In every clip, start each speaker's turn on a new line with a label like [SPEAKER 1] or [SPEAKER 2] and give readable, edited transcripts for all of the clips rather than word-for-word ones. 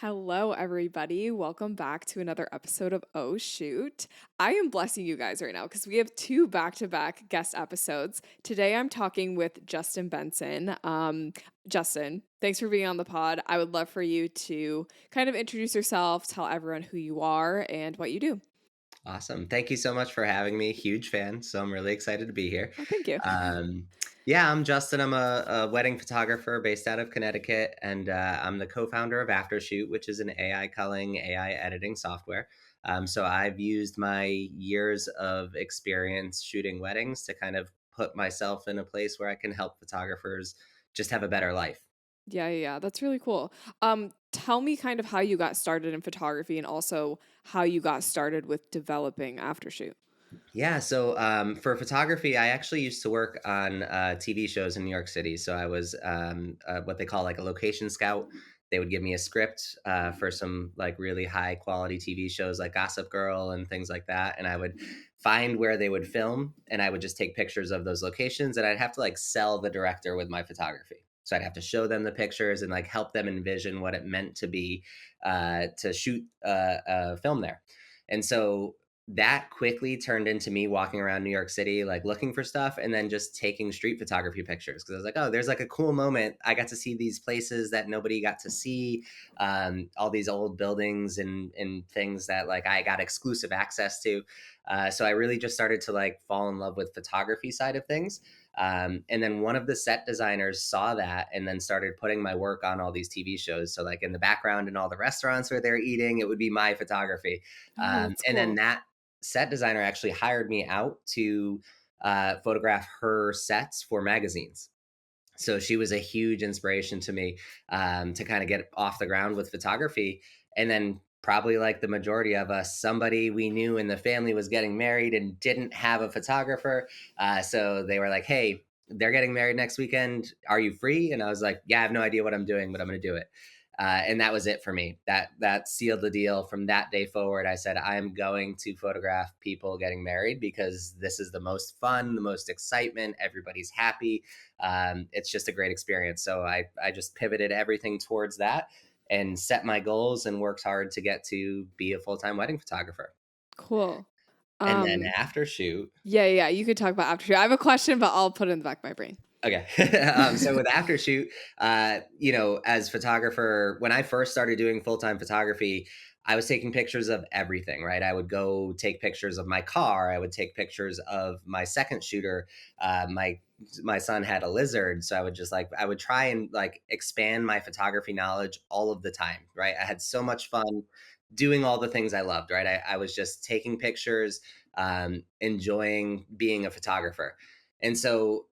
[SPEAKER 1] Hello, everybody. Welcome back to another episode of Oh Shoot. I am blessing you guys right now because we have two back to back guest episodes. Today, I'm talking with Justin Benson. Justin, thanks for being on the pod. I would love for you to kind of introduce yourself, tell everyone who you are and what you do.
[SPEAKER 2] Awesome. Thank you so much for having me. Huge fan. So I'm really excited to be here.
[SPEAKER 1] Oh, thank you.
[SPEAKER 2] Um, yeah, I'm Justin. I'm a wedding photographer based out of Connecticut, and I'm the co founder of Aftershoot, which is an AI culling, AI editing software. So I've used my years of experience shooting weddings to kind of put myself in a place where I can help photographers just have a better life.
[SPEAKER 1] Yeah. That's really cool. Tell me kind of how you got started in photography and also how you got started with developing Aftershoot.
[SPEAKER 2] Yeah, so for photography, I actually used to work on TV shows in New York City. So I was what they call like a location scout. They would give me a script for some like really high quality TV shows like Gossip Girl and things like that. And I would find where they would film and I would just take pictures of those locations and I'd have to like sell the director with my photography. So I'd have to show them the pictures and like help them envision what it meant to be to shoot a film there. And so that quickly turned into me walking around New York City, like looking for stuff and then just taking street photography pictures. Cause I was like, oh, there's like a cool moment. I got to see these places that nobody got to see, all these old buildings and things that like I got exclusive access to. So I really just started to like fall in love with photography side of things. And then one of the set designers saw that and then started putting my work on all these TV shows. So like in the background in all the restaurants where they're eating, it would be my photography.
[SPEAKER 1] Oh, that's
[SPEAKER 2] And then
[SPEAKER 1] cool.
[SPEAKER 2] that set designer actually hired me out to photograph her sets for magazines. So she was a huge inspiration to me to kind of get off the ground with photography. And then, probably like the majority of us, somebody we knew in the family was getting married and didn't have a photographer. So they were like, hey, they're getting married next weekend. Are you free? And I was like, yeah, I have no idea what I'm doing, but I'm going to do it. And that was it for me. That sealed the deal. From that day forward, I said I am going to photograph people getting married because this is the most fun, the most excitement. Everybody's happy. It's just a great experience. So I just pivoted everything towards that and set my goals and worked hard to get to be a full time wedding photographer.
[SPEAKER 1] Cool.
[SPEAKER 2] And then
[SPEAKER 1] Um,
[SPEAKER 2] after shoot,
[SPEAKER 1] yeah. You could talk about after. I have a question, but I'll put it in the back of my brain.
[SPEAKER 2] okay. So with Aftershoot, as photographer, when I first started doing full time photography, I was taking pictures of everything, right? I would go take pictures of my car. I would take pictures of my second shooter. My son had a lizard, so I would try and like expand my photography knowledge all of the time, right? I had so much fun doing all the things I loved, right? I was just taking pictures, enjoying being a photographer, and so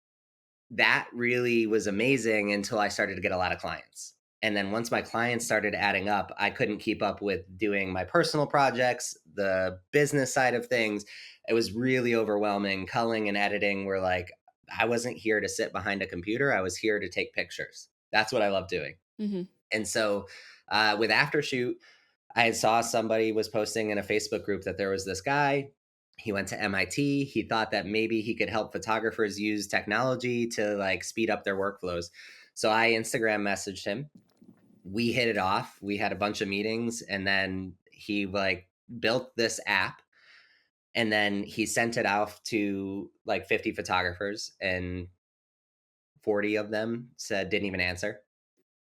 [SPEAKER 2] that really was amazing until I started to get a lot of clients. And then once my clients started adding up, I couldn't keep up with doing my personal projects, the business side of things. It was really overwhelming. Culling and editing were like, I wasn't here to sit behind a computer. I was here to take pictures. That's what I love doing.
[SPEAKER 1] Hmm.
[SPEAKER 2] And so with Aftershoot, I saw somebody was posting in a Facebook group that there was this guy. He went to MIT. He thought that maybe he could help photographers use technology to like speed up their workflows. So I Instagram messaged him. We hit it off. We had a bunch of meetings and then he like built this app and then he sent it off to like 50 photographers and 40 of them said didn't even answer.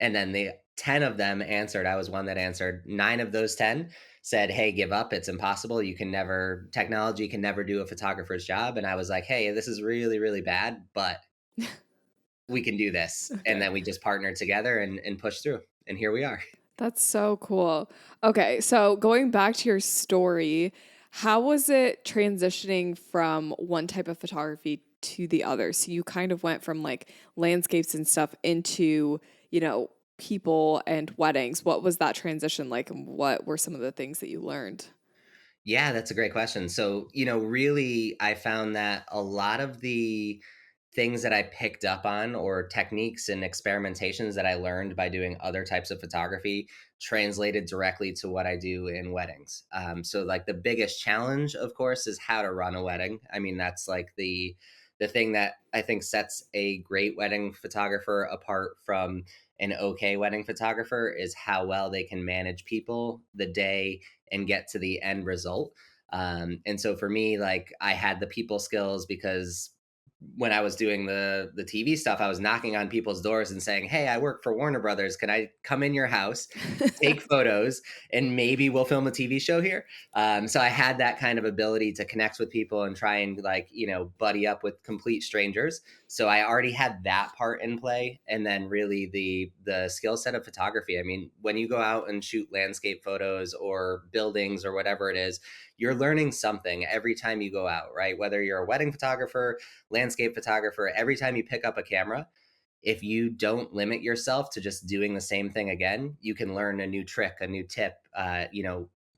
[SPEAKER 2] And then the 10 of them answered. I was one that answered. 9 of those 10 said, hey, give up. It's impossible. Technology can never do a photographer's job. And I was like, hey, this is really, really bad, but we can do this. And
[SPEAKER 1] Okay.
[SPEAKER 2] then we just partnered together and pushed through. And here we are.
[SPEAKER 1] That's so cool. Okay, so going back to your story, how was it transitioning from one type of photography to the other? So you kind of went from like landscapes and stuff into, people and weddings. What was that transition like and what were some of the things that you learned?
[SPEAKER 2] Yeah, that's a great question. So, really, I found that a lot of the things that I picked up on or techniques and experimentations that I learned by doing other types of photography translated directly to what I do in weddings. So, like the biggest challenge, of course, is how to run a wedding. I mean, that's like the thing that I think sets a great wedding photographer apart from an okay wedding photographer is how well they can manage people, the day, and get to the end result. And so for me, like I had the people skills because when I was doing the TV stuff, I was knocking on people's doors and saying, "Hey, I work for Warner Brothers. Can I come in your house, take photos, and maybe we'll film a TV show here?" So I had that kind of ability to connect with people and try and like buddy up with complete strangers. So I already had that part in play, and then really the skill set of photography. I mean, when you go out and shoot landscape photos or buildings or whatever it is, you're learning something every time you go out, right? Whether you're a wedding photographer, landscape photographer, every time you pick up a camera, if you don't limit yourself to just doing the same thing again, you can learn a new trick, a new tip.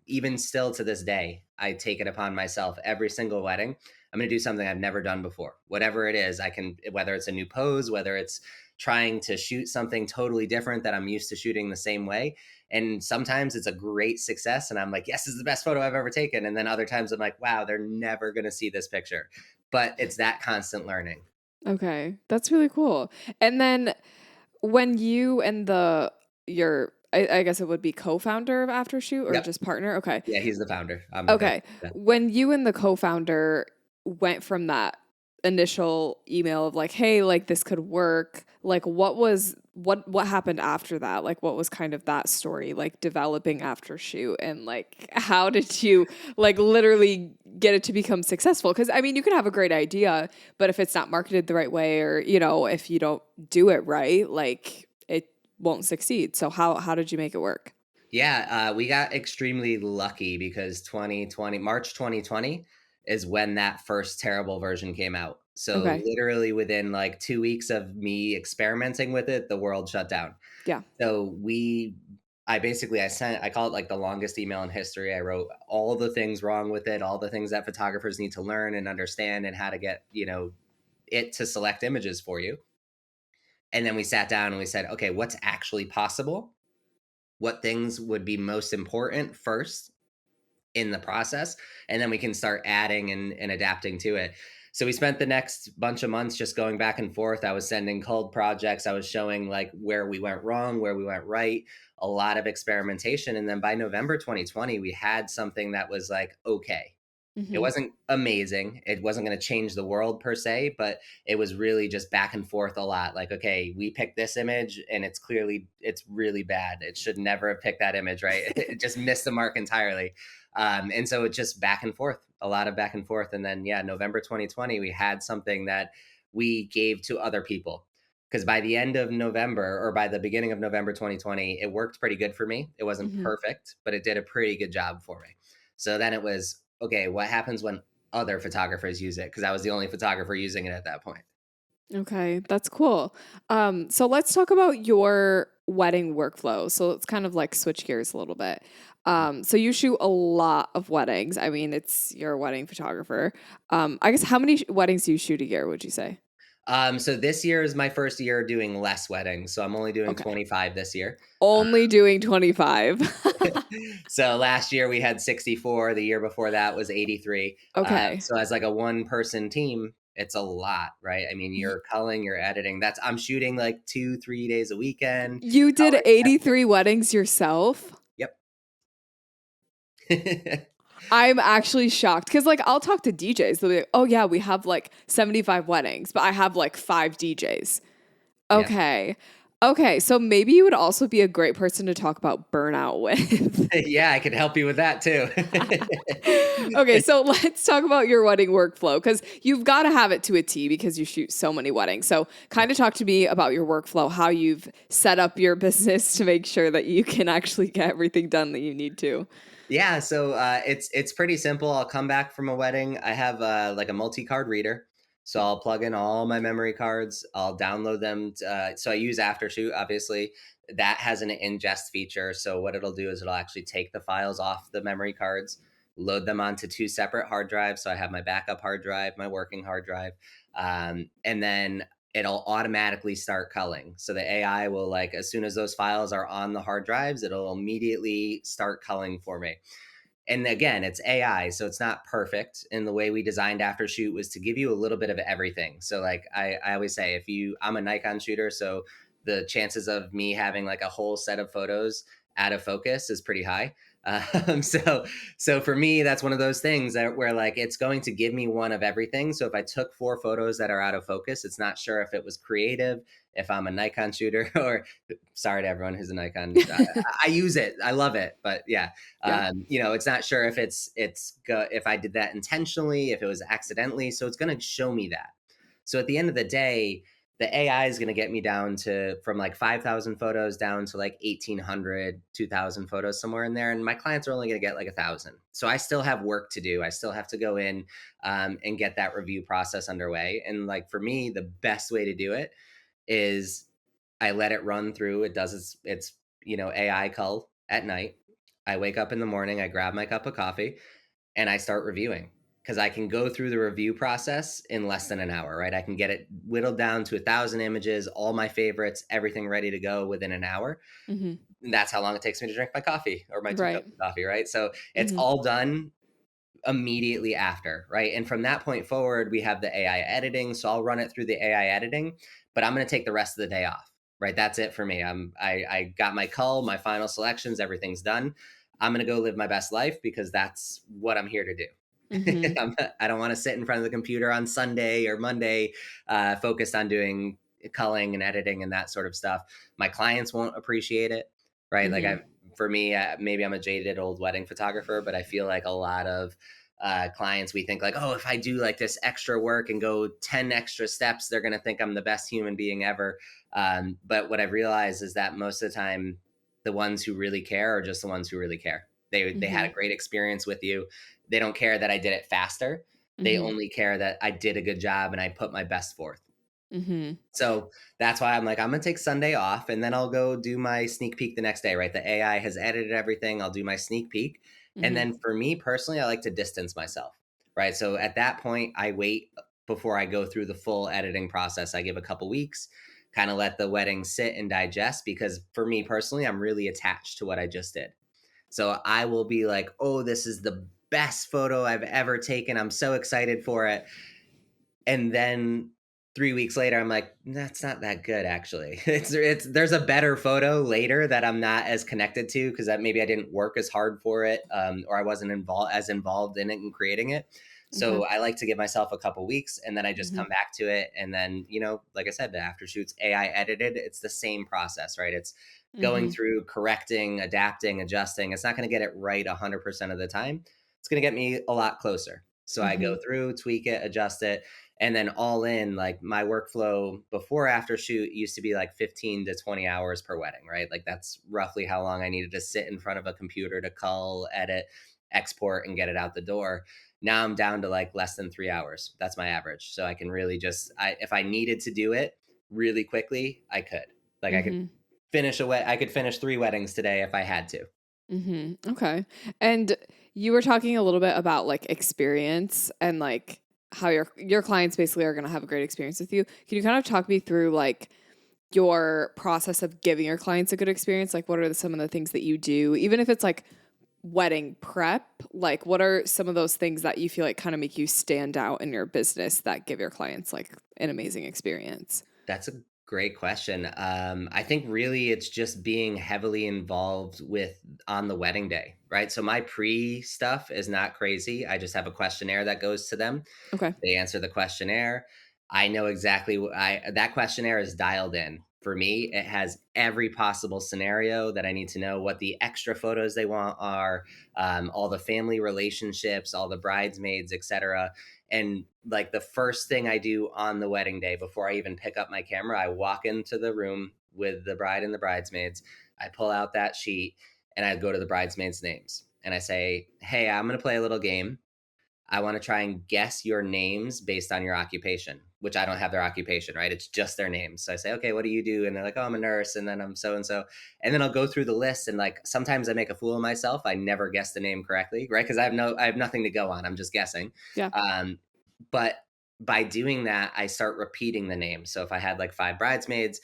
[SPEAKER 2] Even still to this day, I take it upon myself every single wedding. I'm going to do something I've never done before. Whatever it is, I can, whether it's a new pose, whether it's trying to shoot something totally different that I'm used to shooting the same way. And sometimes it's a great success. And I'm like, yes, this is the best photo I've ever taken. And then other times I'm like, wow, they're never going to see this picture. But it's that constant learning.
[SPEAKER 1] Okay, that's really cool. And then when you and I guess it would be co-founder of Aftershoot or
[SPEAKER 2] Yep.
[SPEAKER 1] just partner. Okay.
[SPEAKER 2] Yeah, he's the founder. I'm the
[SPEAKER 1] Okay.
[SPEAKER 2] founder.
[SPEAKER 1] When you and the co-founder went from that initial email of like, hey, like this could work, like what happened after that? Like what was kind of that story, like developing Aftershoot, and like how did you like literally get it to become successful? Because I mean you could have a great idea, but if it's not marketed the right way, or if you don't do it right, like it won't succeed. So how did you make it work?
[SPEAKER 2] Yeah, we got extremely lucky because 2020, March 2020 is when that first terrible version came out. So
[SPEAKER 1] Okay.
[SPEAKER 2] literally within like 2 weeks of me experimenting with it, the world shut down.
[SPEAKER 1] Yeah.
[SPEAKER 2] So I call it like the longest email in history. I wrote all the things wrong with it, all the things that photographers need to learn and understand and how to get, it to select images for you. And then we sat down and we said, okay, what's actually possible? What things would be most important first in the process, and then we can start adding and adapting to it. So we spent the next bunch of months just going back and forth. I was sending cold projects. I was showing like where we went wrong, where we went right, a lot of experimentation. And then by November 2020, we had something that was like, okay, it
[SPEAKER 1] Mm-hmm.
[SPEAKER 2] wasn't amazing. It wasn't going to change the world per se, but it was really just back and forth a lot. Like, okay, we picked this image and it's really bad. It should never have picked that image, right? It just missed the mark entirely. And so it's just back and forth, a lot of back and forth. And then, yeah, November 2020, we had something that we gave to other people. Because by the end of November or by the beginning of November 2020, it worked pretty good for me. It wasn't
[SPEAKER 1] Mm-hmm.
[SPEAKER 2] perfect, but it did a pretty good job for me. So then it was, okay, what happens when other photographers use it? Because I was the only photographer using it at that point.
[SPEAKER 1] Okay, that's cool. So let's talk about your wedding workflow. So let's kind of like switch gears a little bit. So you shoot a lot of weddings. I mean, you're a wedding photographer. I guess how many weddings do you shoot a year, would you say?
[SPEAKER 2] So this year is my first year doing less weddings. So I'm only doing
[SPEAKER 1] Okay.
[SPEAKER 2] 25 this year.
[SPEAKER 1] Only doing 25.
[SPEAKER 2] So last year we had 64. The year before that was 83.
[SPEAKER 1] Okay.
[SPEAKER 2] So as like a one person team, it's a lot, right? I mean,
[SPEAKER 1] Y-
[SPEAKER 2] you're culling, you're editing. I'm shooting like 2, 3 days a weekend.
[SPEAKER 1] You did
[SPEAKER 2] Coloring,
[SPEAKER 1] 83 weddings yourself?
[SPEAKER 2] yep.
[SPEAKER 1] I'm actually shocked because, like, I'll talk to DJs. They'll be like, oh, yeah, we have like 75 weddings, but I have like five DJs.
[SPEAKER 2] Yeah.
[SPEAKER 1] Okay. Okay. So maybe you would also be a great person to talk about burnout with.
[SPEAKER 2] Yeah, I could help you with that too.
[SPEAKER 1] Okay. So let's talk about your wedding workflow because you've got to have it to a T because you shoot so many weddings. So kind of talk to me about your workflow, how you've set up your business to make sure that you can actually get everything done that you need to.
[SPEAKER 2] Yeah, so it's pretty simple. I'll come back from a wedding. I have like a multi-card reader, so I'll plug in all my memory cards. I'll download them. So I use Aftershoot, obviously. That has an ingest feature. So what it'll do is it'll actually take the files off the memory cards, load them onto two separate hard drives. So I have my backup hard drive, my working hard drive, and then it'll automatically start culling. So the AI will like, as soon as those files are on the hard drives, it'll immediately start culling for me. And again, it's AI, so it's not perfect. And the way we designed Aftershoot was to give you a little bit of everything. So like I always say, I'm a Nikon shooter, so the chances of me having like a whole set of photos out of focus is pretty high. So for me, that's one of those things that where like it's going to give me one of everything. So if I took 4 photos that are out of focus, it's not sure if it was creative, if I'm a Nikon shooter, or sorry to everyone who's a Nikon. I use it, I love it, but yeah,
[SPEAKER 1] Yeah.
[SPEAKER 2] it's not sure if if I did that intentionally, if it was accidentally. So it's going to show me that. So at the end of the day, the AI is going to get me down to from like 5,000 photos down to like 1,800, 2,000 photos, somewhere in there. And my clients are only going to get like 1,000. So I still have work to do. I still have to go in and get that review process underway. And like for me, the best way to do it is I let it run through. It does its AI cull at night. I wake up in the morning, I grab my cup of coffee, and I start reviewing because I can go through the review process in less than an hour, right? I can get it whittled down to 1,000 images, all my favorites, everything ready to go within an hour.
[SPEAKER 1] Hmm.
[SPEAKER 2] And that's how long it takes me to drink my coffee or my 2 cups
[SPEAKER 1] Right.
[SPEAKER 2] of coffee, right? So it's
[SPEAKER 1] Hmm.
[SPEAKER 2] all done immediately after, right? And from that point forward, we have the AI editing. So I'll run it through the AI editing, but I'm going to take the rest of the day off, right? That's it for me. I got my cull, my final selections, everything's done. I'm going to go live my best life because that's what I'm here to do.
[SPEAKER 1] Hmm.
[SPEAKER 2] I don't want to sit in front of the computer on Sunday or Monday, focused on doing culling and editing and that sort of stuff. My clients won't appreciate it, right? Like
[SPEAKER 1] Hmm.
[SPEAKER 2] for me, maybe I'm a jaded old wedding photographer, but I feel like a lot of clients, we think like, oh, if I do like this extra work and go 10 extra steps, they're going to think I'm the best human being ever. But what I've realized is that most of the time, the ones who really care are just the ones who really care. They had
[SPEAKER 1] Hmm.
[SPEAKER 2] a great experience with you. They don't care that I did it faster. They
[SPEAKER 1] Hmm.
[SPEAKER 2] only care that I did a good job and I put my best forth.
[SPEAKER 1] Hmm.
[SPEAKER 2] So that's why I'm like, I'm gonna take Sunday off and then I'll go do my sneak peek the next day, right? The AI has edited everything. I'll do my sneak peek. And
[SPEAKER 1] Hmm.
[SPEAKER 2] then for me personally, I like to distance myself, right? So at that point, I wait before I go through the full editing process. I give a couple weeks, kind of let the wedding sit and digest because for me personally, I'm really attached to what I just did. So I will be like, oh, this is the best photo I've ever taken. I'm so excited for it. And then 3 weeks later, I'm like, that's not that good, actually. It's there's a better photo later that I'm not as connected to because that maybe I didn't work as hard for it, or I wasn't involved in it and creating it.
[SPEAKER 1] Okay.
[SPEAKER 2] So I like to give myself a couple weeks and then I just
[SPEAKER 1] Hmm.
[SPEAKER 2] come back to it. And then, like I said, the after shoots AI edited, it's the same process, right? It's going
[SPEAKER 1] Hmm.
[SPEAKER 2] through, correcting, adapting, adjusting. It's not going to get it right 100% of the time. It's going to get me a lot closer. So I
[SPEAKER 1] Hmm.
[SPEAKER 2] go through, tweak it, adjust it, and then all in, like my workflow before after shoot used to be like 15 to 20 hours per wedding, right? Like that's roughly how long I needed to sit in front of a computer to cull, edit, export, and get it out the door. Now I'm down to like less than 3 hours. That's my average. So I can really if I needed to do it really quickly, I could. Like I could
[SPEAKER 1] Hmm.
[SPEAKER 2] I could finish 3 weddings today if I had to.
[SPEAKER 1] Hmm. Okay. And you were talking a little bit about like experience and like how your clients basically are going to have a great experience with you. Can you kind of talk me through like your process of giving your clients a good experience? Like what are some of the things that you do, even if it's like wedding prep? Like what are some of those things that you feel like kind of make you stand out in your business that give your clients like an amazing experience?
[SPEAKER 2] That's a great question. I think really it's just being heavily involved with on the wedding day, right? So my pre stuff is not crazy. I just have a questionnaire that goes to them.
[SPEAKER 1] Okay.
[SPEAKER 2] They answer the questionnaire. I know exactly what I that questionnaire is dialed in. For me, it has every possible scenario that I need to know what the extra photos they want are, all the family relationships, all the bridesmaids, etc. And like the first thing I do on the wedding day before I even pick up my camera, I walk into the room with the bride and the bridesmaids. I pull out that sheet and I go to the bridesmaids' names and I say, "Hey, I'm going to play a little game. I want to try and guess your names based on your occupation," which I don't have their occupation, right? It's just their names. So I say, "Okay, what do you do?" And they're like, "Oh, I'm a nurse." And then I'm so and so. And then I'll go through the list and like sometimes I make a fool of myself. I never guess the name correctly, right? Because I have nothing to go on. I'm just guessing.
[SPEAKER 1] Yeah.
[SPEAKER 2] But by doing that, I start repeating the name. So if I had like 5 bridesmaids,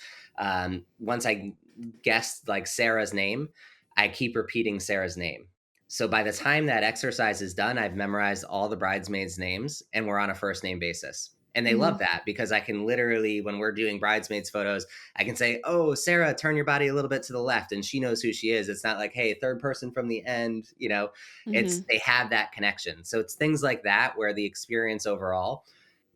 [SPEAKER 2] once I guessed like Sarah's name, I keep repeating Sarah's name. So by the time that exercise is done, I've memorized all the bridesmaids' names and we're on a first name basis. And they love
[SPEAKER 1] Mhm.
[SPEAKER 2] that because I can literally, when we're doing bridesmaids photos, I can say, "Oh, Sarah, turn your body a little bit to the left." And she knows who she is. It's not like, "Hey, third person from the end," it's,
[SPEAKER 1] Mhm.
[SPEAKER 2] they have that connection. So it's things like that where the experience overall,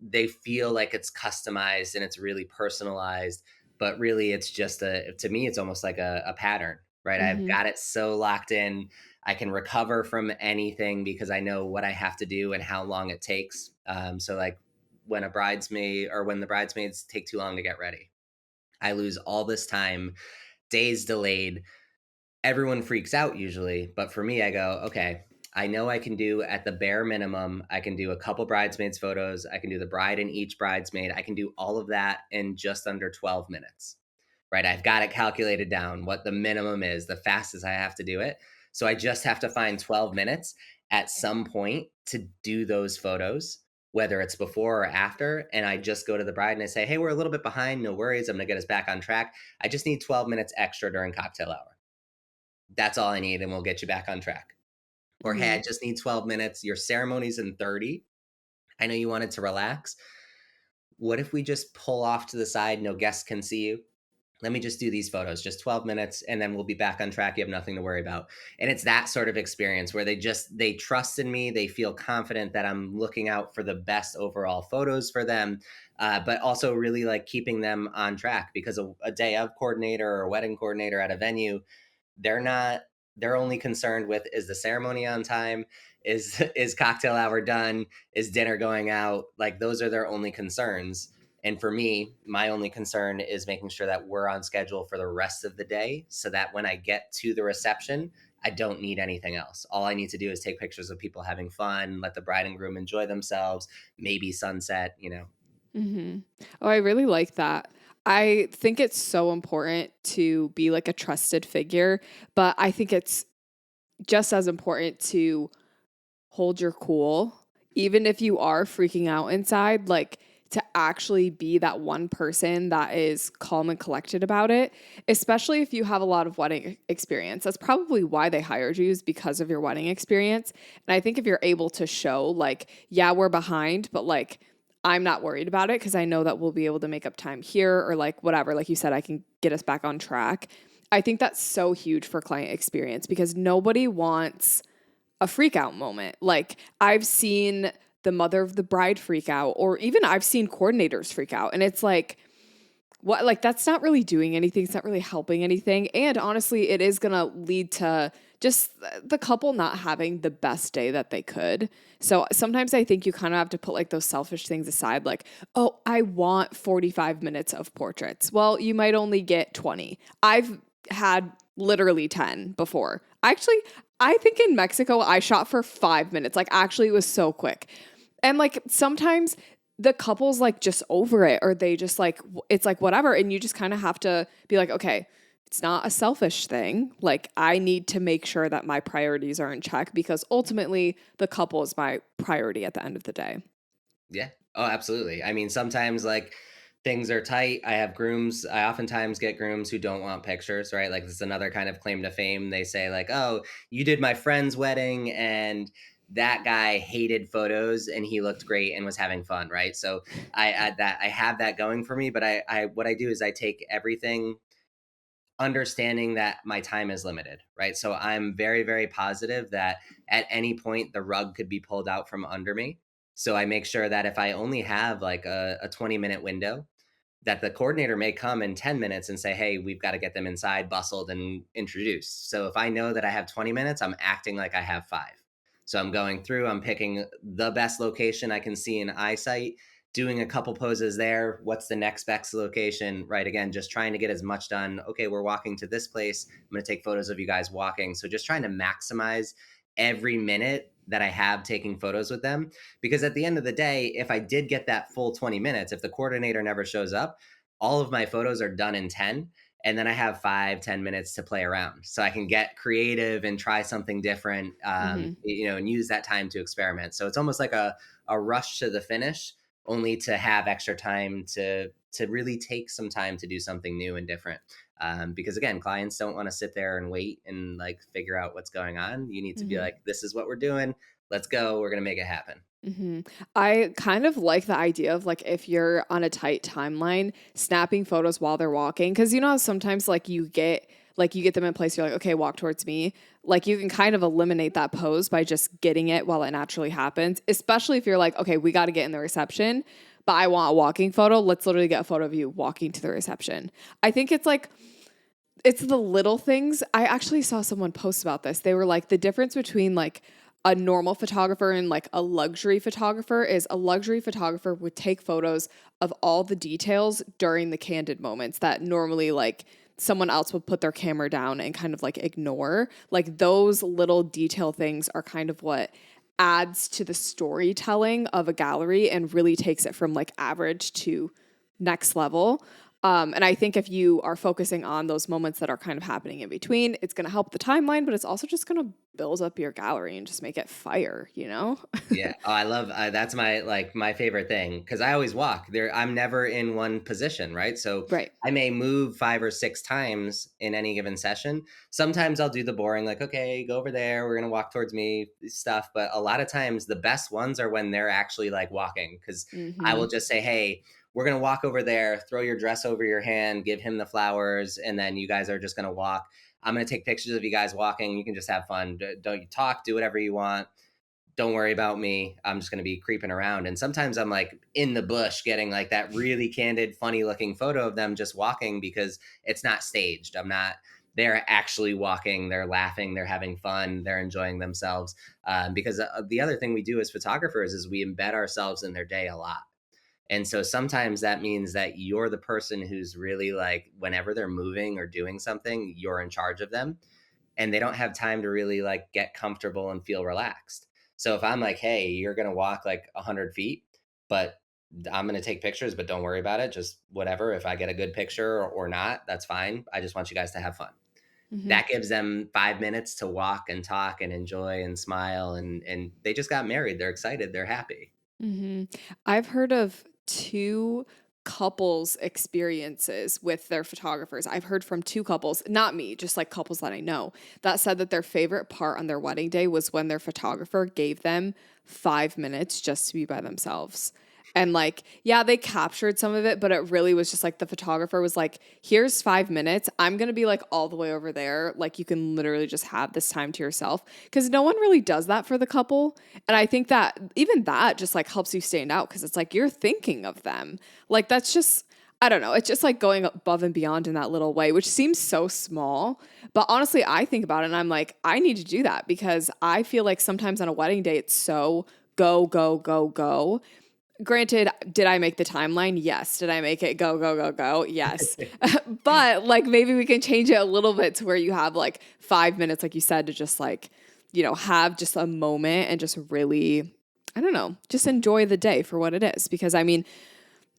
[SPEAKER 2] they feel like it's customized and it's really personalized, but really it's just to me, it's almost like a pattern, right? I've
[SPEAKER 1] Mhm.
[SPEAKER 2] got it so locked in. I can recover from anything because I know what I have to do and how long it takes. So like when a bridesmaid or when the bridesmaids take too long to get ready, I lose all this time, days delayed. Everyone freaks out usually, but for me, I go, okay, I know I can do at the bare minimum, I can do a couple bridesmaids photos, I can do the bride and each bridesmaid, I can do all of that in just under 12 minutes, right? I've got it calculated down what the minimum is, the fastest I have to do it. So I just have to find 12 minutes at some point to do those photos, whether it's before or after. And I just go to the bride and I say, hey, we're a little bit behind. No worries. I'm going to get us back on track. I just need 12 minutes extra during cocktail hour. That's all I need, and we'll get you back on track. Or, hey, I
[SPEAKER 1] Mhm.
[SPEAKER 2] just need 12 minutes. Your ceremony's in 30. I know you wanted to relax. What if we just pull off to the side? No guests can see you. Let me just do these photos, just 12 minutes, and then we'll be back on track. You have nothing to worry about. And it's that sort of experience where they trust in me. They feel confident that I'm looking out for the best overall photos for them, but also really like keeping them on track because a day of coordinator or a wedding coordinator at a venue, they're not, they're only concerned with, is the ceremony on time, is cocktail hour done, is dinner going out, like those are their only concerns. And for me, my only concern is making sure that we're on schedule for the rest of the day so that when I get to the reception, I don't need anything else. All I need to do is take pictures of people having fun, let the bride and groom enjoy themselves, maybe sunset.
[SPEAKER 1] Mhm. Oh, I really like that. I think it's so important to be like a trusted figure, but I think it's just as important to hold your cool, even if you are freaking out inside, like to actually be that one person that is calm and collected about it, especially if you have a lot of wedding experience. That's probably why they hired you, is because of your wedding experience. And I think if you're able to show, like, yeah, we're behind, but like, I'm not worried about it because I know that we'll be able to make up time here or like whatever. Like you said, I can get us back on track. I think that's so huge for client experience because nobody wants a freak out moment. Like I've seen the mother of the bride freak out, or even I've seen coordinators freak out. And it's like, what, like, that's not really doing anything. It's not really helping anything. And honestly, it is going to lead to just the couple not having the best day that they could. So sometimes I think you kind of have to put like those selfish things aside, like, oh, I want 45 minutes of portraits. Well, you might only get 20. I've had literally 10 before. Actually, I think in Mexico, I shot for 5 minutes. Like, actually, it was so quick. And like sometimes the couple's like just over it, or they just like, it's like whatever. And you just kind of have to be like, okay, it's not a selfish thing. Like, I need to make sure that my priorities are in check because ultimately the couple is my priority at the end of the day.
[SPEAKER 2] Yeah. Oh, absolutely. I mean, sometimes like things are tight. I have grooms. I oftentimes get grooms who don't want pictures, right? Like this is another kind of claim to fame. They say like, "Oh, you did my friend's wedding and that guy hated photos and he looked great and was having fun," right? So I have that going for me, but I what I do is I take everything understanding that my time is limited, right? So I'm very, very positive that at any point the rug could be pulled out from under me. So I make sure that if I only have like a 20-minute window, that the coordinator may come in 10 minutes and say, hey, we've got to get them inside, bustled, and introduced. So if I know that I have 20 minutes, I'm acting like I have 5. So I'm going through, I'm picking the best location I can see in eyesight, doing a couple poses there. What's the next best location? Right. Again, just trying to get as much done. Okay, we're walking to this place. I'm going to take photos of you guys walking. So just trying to maximize every minute that I have taking photos with them. Because at the end of the day, if I did get that full 20 minutes, if the coordinator never shows up, all of my photos are done in 10. And then I have 5-10 minutes to play around. So I can get creative and try something different,
[SPEAKER 1] Hmm.
[SPEAKER 2] and use that time to experiment. So it's almost like a rush to the finish, only to have extra time to really take some time to do something new and different. Because again, clients don't want to sit there and wait and like figure out what's going on. You need to be
[SPEAKER 1] Hmm.
[SPEAKER 2] like, this is what we're doing. let's go. We're going to make it happen.
[SPEAKER 1] I kind of like the idea of like if you're on a tight timeline, snapping photos while they're walking. Cause you know how sometimes you get them in place, you're like, okay, walk towards me. Like you can kind of eliminate that pose by just getting it while it naturally happens, especially if you're like, okay, we got to get in the reception, but I want a walking photo. Let's literally get a photo of you walking to the reception. I think it's like, it's the little things. I actually saw someone post about this. They were like, the difference between like a normal photographer and like a luxury photographer is a luxury photographer would take photos of all the details during the candid moments that normally like someone else would put their camera down and kind of like ignore. Like those little detail things are kind of what adds to the storytelling of a gallery and really takes it from like average to next level. And I think if you are focusing on those moments that are kind of happening in between, it's going to help the timeline, but it's also just going to build up your gallery and just make it fire, you know?
[SPEAKER 2] Yeah. Oh, I love that's my my favorite thing because I always walk there. I'm never in one position, right? So
[SPEAKER 1] Right.
[SPEAKER 2] I may move 5 or 6 times in any given session. Sometimes I'll do the boring, like, okay, go over there. We're gonna walk towards me stuff. But a lot of times the best ones are when they're actually like walking because I
[SPEAKER 1] Mm-hmm.
[SPEAKER 2] will just say, hey, we're gonna walk over there, throw your dress over your hand, give him the flowers, and then you guys are just gonna walk. I'm gonna take pictures of you guys walking. You can just have fun. Don't you talk, do whatever you want, don't worry about me. I'm just going to be creeping around. And sometimes I'm like in the bush getting like that really candid, funny looking photo of them just walking because it's not staged. I'm not, they're actually walking, they're laughing, they're having fun, they're enjoying themselves. Because the other thing we do as photographers is we embed ourselves in their day a lot. And so sometimes that means that you're the person who's really like, whenever they're moving or doing something, you're in charge of them and they don't have time to really like get comfortable and feel relaxed. So if I'm like, hey, you're going to walk like 100 feet, but I'm going to take pictures, but don't worry about it. Just whatever. If I get a good picture or not, that's fine. I just want you guys to have fun.
[SPEAKER 1] Mm-hmm.
[SPEAKER 2] That gives them 5 minutes to walk and talk and enjoy and smile. And they just got married. They're excited. They're happy.
[SPEAKER 1] Mm-hmm. I've heard of two couples experiences with their photographers. I've heard from two couples, not me, just like couples that I know, that said that their favorite part on their wedding day was when their photographer gave them 5 minutes just to be by themselves. And like, yeah, they captured some of it, but it really was just like the photographer was like, here's 5 minutes. I'm going to be like all the way over there. Like, you can literally just have this time to yourself. Cause no one really does that for the couple. And I think that even that just like helps you stand out because it's like you're thinking of them. Like, that's just, I don't know. It's just like going above and beyond in that little way, which seems so small. But honestly, I think about it and I'm like, I need to do that because I feel like sometimes on a wedding day, it's so go, go, go, go. Granted, did I make the timeline? Yes. Did I make it go, go, go, go? Yes. But like maybe we can change it a little bit to where you have like 5 minutes, like you said, to just like, have just a moment and just really, I don't know, just enjoy the day for what it is. Because I mean,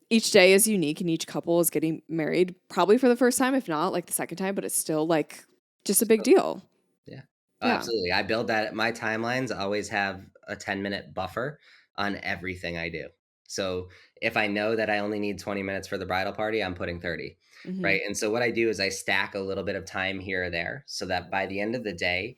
[SPEAKER 1] each day is unique and each couple is getting married probably for the first time, if not like the second time, but it's still like just a big
[SPEAKER 2] So,
[SPEAKER 1] deal.
[SPEAKER 2] yeah. Oh,
[SPEAKER 1] Yeah.
[SPEAKER 2] absolutely. I build that. My timelines always have a 10-minute buffer on everything I do. So if I know that I only need 20 minutes for the bridal party, I'm putting 30.
[SPEAKER 1] Mm-hmm.
[SPEAKER 2] Right. And so what I do is I stack a little bit of time here or there so that by the end of the day,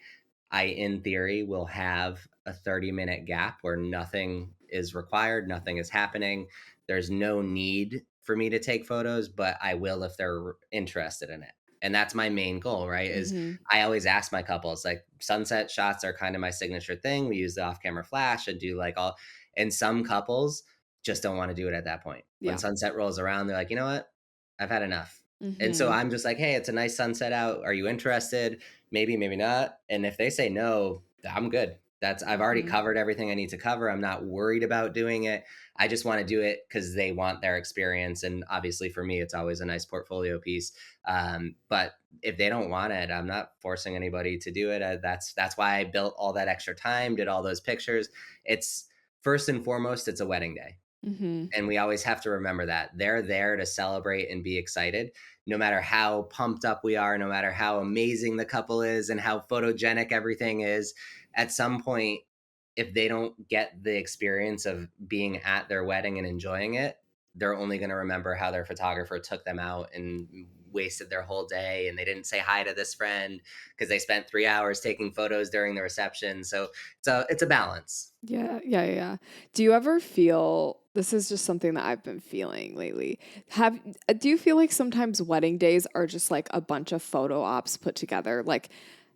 [SPEAKER 2] I, in theory, will have a 30-minute gap where nothing is required, nothing is happening. There's no need for me to take photos, but I will if they're interested in it. And that's my main goal, right? Is
[SPEAKER 1] Mm-hmm.
[SPEAKER 2] I always ask my couples, like sunset shots are kind of my signature thing. We use the off camera flash and do like all, and some couples just don't want to do it at that point. When
[SPEAKER 1] Yeah.
[SPEAKER 2] sunset rolls around, they're like, you know what? I've had enough. And so
[SPEAKER 1] Mm-hmm.
[SPEAKER 2] I'm just like, hey, it's a nice sunset out. Are you interested? Maybe, maybe not. And if they say no, I'm good. I've already
[SPEAKER 1] Mm-hmm.
[SPEAKER 2] covered everything I need to cover. I'm not worried about doing it. I just want to do it because they want their experience. And obviously for me, it's always a nice portfolio piece. But if they don't want it, I'm not forcing anybody to do it. That's why I built all that extra time, did all those pictures. It's first and foremost, it's a wedding day.
[SPEAKER 1] Mm-hmm.
[SPEAKER 2] And we always have to remember that they're there to celebrate and be excited, no matter how pumped up we are, no matter how amazing the couple is and how photogenic everything is. At some point, if they don't get the experience of being at their wedding and enjoying it, they're only going to remember how their photographer took them out and wasted their whole day and they didn't say hi to this friend because they spent 3 hours taking photos during the reception. So it's a balance.
[SPEAKER 1] Yeah, yeah, yeah, yeah. Do you ever feel this is just something that I've been feeling lately. Have do you feel like sometimes wedding days are just like a bunch of photo ops put together? Like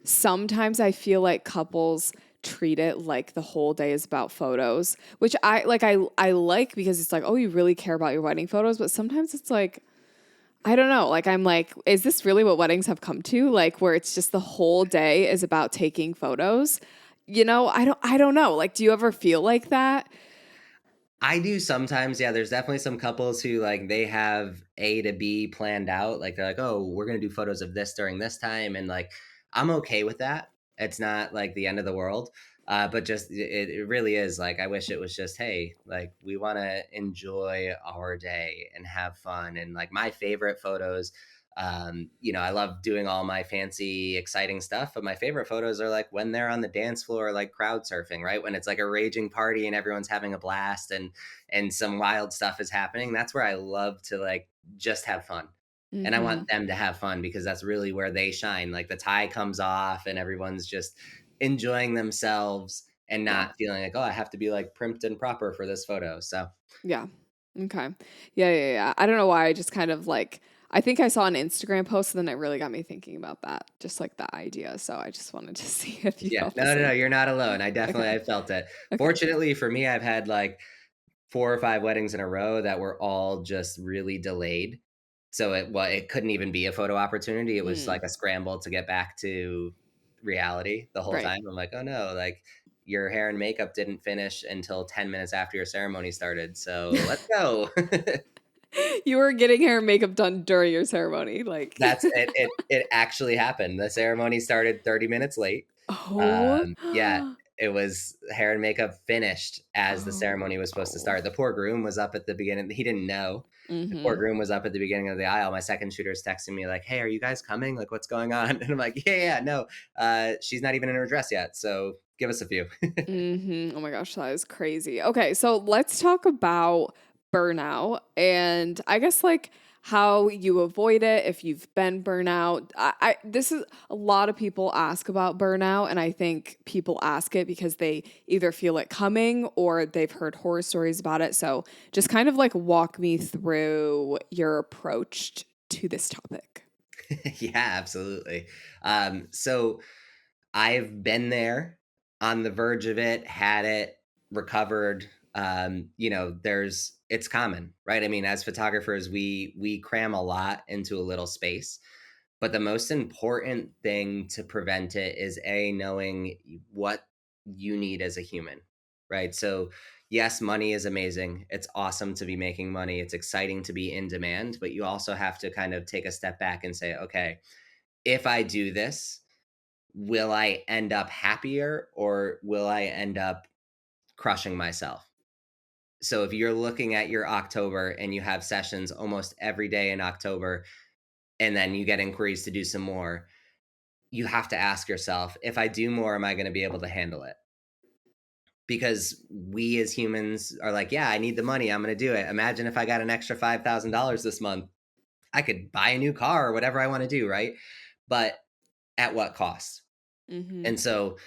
[SPEAKER 1] sometimes I feel like couples treat it like the whole day is about photos, which I like because it's like, oh, you really care about your wedding photos, but sometimes it's like I don't know, like I'm like, is this really what weddings have come to? Like where it's just the whole day is about taking photos? I don't know. Like do you ever feel like that?
[SPEAKER 2] I do sometimes. Yeah, there's definitely some couples who like they have A to B planned out. Like they're like, "Oh, we're going to do photos of this during this time." And like I'm okay with that. It's not like the end of the world. But just it really is like I wish it was just, hey, like we want to enjoy our day and have fun. And like my favorite photos, I love doing all my fancy, exciting stuff, but my favorite photos are like when they're on the dance floor, like crowd surfing, right? When it's like a raging party and everyone's having a blast and some wild stuff is happening. That's where I love to like just have fun. And I want
[SPEAKER 1] Mhm.
[SPEAKER 2] them to have fun because that's really where they shine. Like the tie comes off and everyone's just enjoying themselves and
[SPEAKER 1] Yeah.
[SPEAKER 2] not feeling like, oh, I have to be like primped and proper for this photo. So
[SPEAKER 1] Yeah. Okay. Yeah, yeah, yeah. I don't know why I just kind of like I think I saw an Instagram post and then it really got me thinking about that. Just like the idea. So I just wanted to see if you
[SPEAKER 2] yeah,
[SPEAKER 1] felt the
[SPEAKER 2] no, no, no,
[SPEAKER 1] same.
[SPEAKER 2] you're not alone. I
[SPEAKER 1] Okay.
[SPEAKER 2] felt it.
[SPEAKER 1] Okay.
[SPEAKER 2] Fortunately for me, I've had like 4 or 5 weddings in a row that were all just really delayed. So it couldn't even be a photo opportunity. It was
[SPEAKER 1] Mm,
[SPEAKER 2] like a scramble to get back to reality the whole
[SPEAKER 1] right.
[SPEAKER 2] time. I'm like, "Oh, no, like, your hair and makeup didn't finish until 10 minutes after your ceremony started, so let's go."
[SPEAKER 1] You were getting hair and makeup done during your ceremony, like
[SPEAKER 2] That's it. It actually happened. The ceremony started 30 minutes late.
[SPEAKER 1] Oh.
[SPEAKER 2] Yeah, it was hair and makeup finished as the ceremony was supposed to
[SPEAKER 1] Oh.
[SPEAKER 2] start. The poor groom was up at the beginning. He didn't know. The poor
[SPEAKER 1] Mhm.
[SPEAKER 2] groom was up at the beginning of the aisle. My second shooter's texting me like, "Hey, are you guys coming? Like, what's going on?" And I'm like, "Yeah, yeah, no. She's not even in her dress yet, so give us a few."
[SPEAKER 1] Mhm. Oh my gosh, that is crazy. Okay, so let's talk about burnout and I guess like how you avoid it if you've been burnout. I this is a lot of people ask about burnout and I think people ask it because they either feel it coming or they've heard horror stories about it. So just kind of like walk me through your approach to this topic.
[SPEAKER 2] Yeah, absolutely. So I've been there on the verge of it, had it, recovered. It's common, right? I mean, as photographers, we cram a lot into a little space. But the most important thing to prevent it is knowing what you need as a human, right? So, yes, money is amazing. It's awesome to be making money. It's exciting to be in demand, but you also have to kind of take a step back and say, okay, if I do this, will I end up happier or will I end up crushing myself? So if you're looking at your October and you have sessions almost every day in October, and then you get inquiries to do some more, you have to ask yourself, if I do more, am I going to be able to handle it? Because we as humans are like, yeah, I need the money. I'm going to do it. Imagine if I got an extra $5,000 this month, I could buy a new car or whatever I want to do, right? But at what cost?
[SPEAKER 1] Mhm.
[SPEAKER 2] And so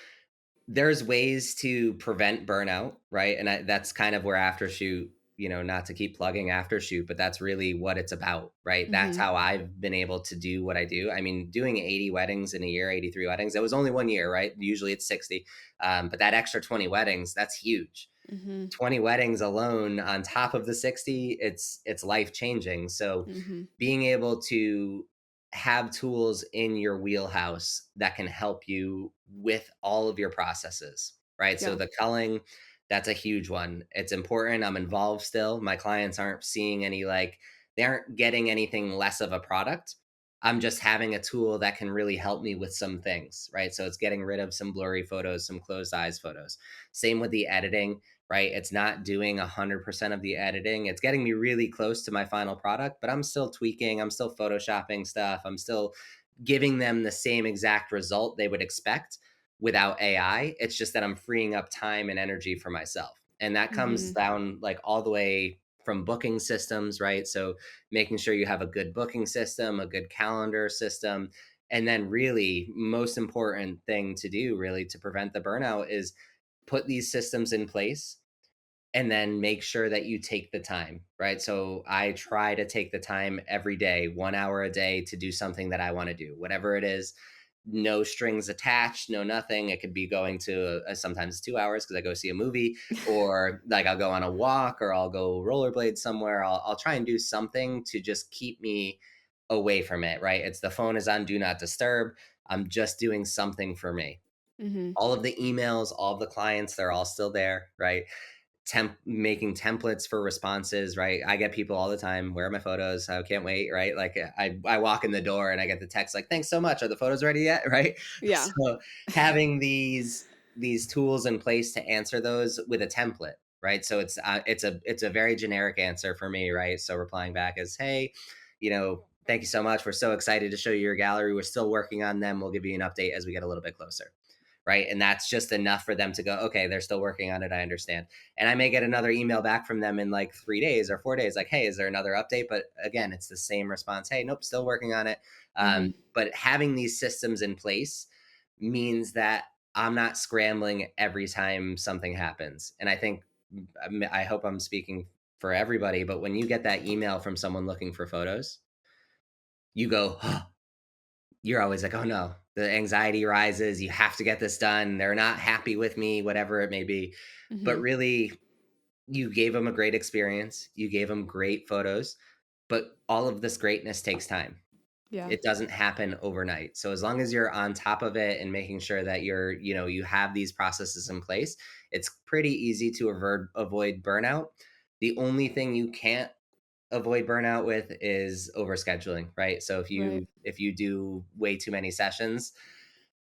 [SPEAKER 2] there's ways to prevent burnout, right? And that's kind of where Aftershoot, not to keep plugging Aftershoot, but that's really what it's about, right? That's
[SPEAKER 1] Mhm.
[SPEAKER 2] how I've been able to do what I do. I mean, doing 80 weddings in a year, 83 weddings, it was only 1 year, right? Usually it's 60. But that extra 20 weddings, that's huge.
[SPEAKER 1] Mhm.
[SPEAKER 2] 20 weddings alone on top of the 60, it's life changing. So
[SPEAKER 1] Mhm.
[SPEAKER 2] being able to have tools in your wheelhouse that can help you with all of your processes, right? So
[SPEAKER 1] Yeah.
[SPEAKER 2] the culling, that's a huge one. It's important. I'm involved still. My clients aren't seeing any like they aren't getting anything less of a product. I'm just having a tool that can really help me with some things, right? So it's getting rid of some blurry photos, some closed eyes photos. Same with the editing, right? It's not doing 100% of the editing. It's getting me really close to my final product, but I'm still tweaking, I'm still photoshopping stuff, I'm still giving them the same exact result they would expect without AI. It's just that I'm freeing up time and energy for myself. And that comes
[SPEAKER 1] Mhm.
[SPEAKER 2] down like all the way from booking systems, right? So making sure you have a good booking system, a good calendar system. And then really most important thing to do really to prevent the burnout is put these systems in place and then make sure that you take the time, right? So I try to take the time every day, 1 hour a day to do something that I want to do, whatever it is. No strings attached, no nothing. It could be going to sometimes 2 hours because I go see a movie, or like I'll go on a walk, or I'll go rollerblade somewhere. I'll try and do something to just keep me away from it, right? It's the phone is on do not disturb. I'm just doing something for me.
[SPEAKER 1] Hmm.
[SPEAKER 2] All of the emails, all of the clients, they're all still there, right? Making templates for responses, right? I get people all the time, where are my photos? I can't wait, right? Like I walk in the door and I get the text like, thanks so much, are the photos ready yet? Right?
[SPEAKER 1] Yeah.
[SPEAKER 2] So having these tools in place to answer those with a template, right? So it's a very generic answer for me, right? So replying back is, hey, thank you so much, we're so excited to show you your gallery, we're still working on them, we'll give you an update as we get a little bit closer, right? And that's just enough for them to go, okay, they're still working on it, I understand. And I may get another email back from them in like 3 days or 4 days, like, hey, is there another update? But again, it's the same response. Hey, nope, still working on it.
[SPEAKER 1] Hmm.
[SPEAKER 2] But having these systems in place means that I'm not scrambling every time something happens. And I hope I'm speaking for everybody, but when you get that email from someone looking for photos, you go, oh, you're always like, oh no, the anxiety rises. You have to get this done. They're not happy with me, whatever it may be. But
[SPEAKER 1] Hmm.
[SPEAKER 2] really, you gave them a great experience. You gave them great photos, but all of this greatness takes time.
[SPEAKER 1] Yeah.
[SPEAKER 2] It doesn't happen overnight. So as long as you're on top of it and making sure that you have these processes in place, it's pretty easy to avoid burnout. The only thing you can't avoid burnout with is overscheduling, right? So if
[SPEAKER 1] Right.
[SPEAKER 2] you do way too many sessions,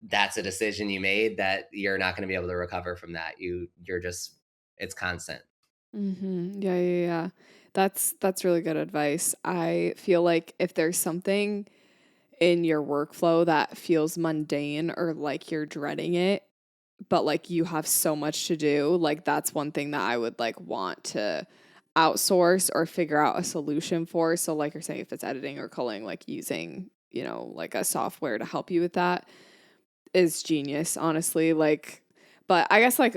[SPEAKER 2] that's a decision you made that you're not going to be able to recover from that. You're just it's constant.
[SPEAKER 1] Yeah, yeah, yeah. That's really good advice. I feel like if there's something in your workflow that feels mundane or like you're dreading it, but like you have so much to do, like that's one thing that I would like want to outsource or figure out a solution for. So like you're saying, if it's editing or culling, like using, like a software to help you with that is genius, honestly. Like, but I guess like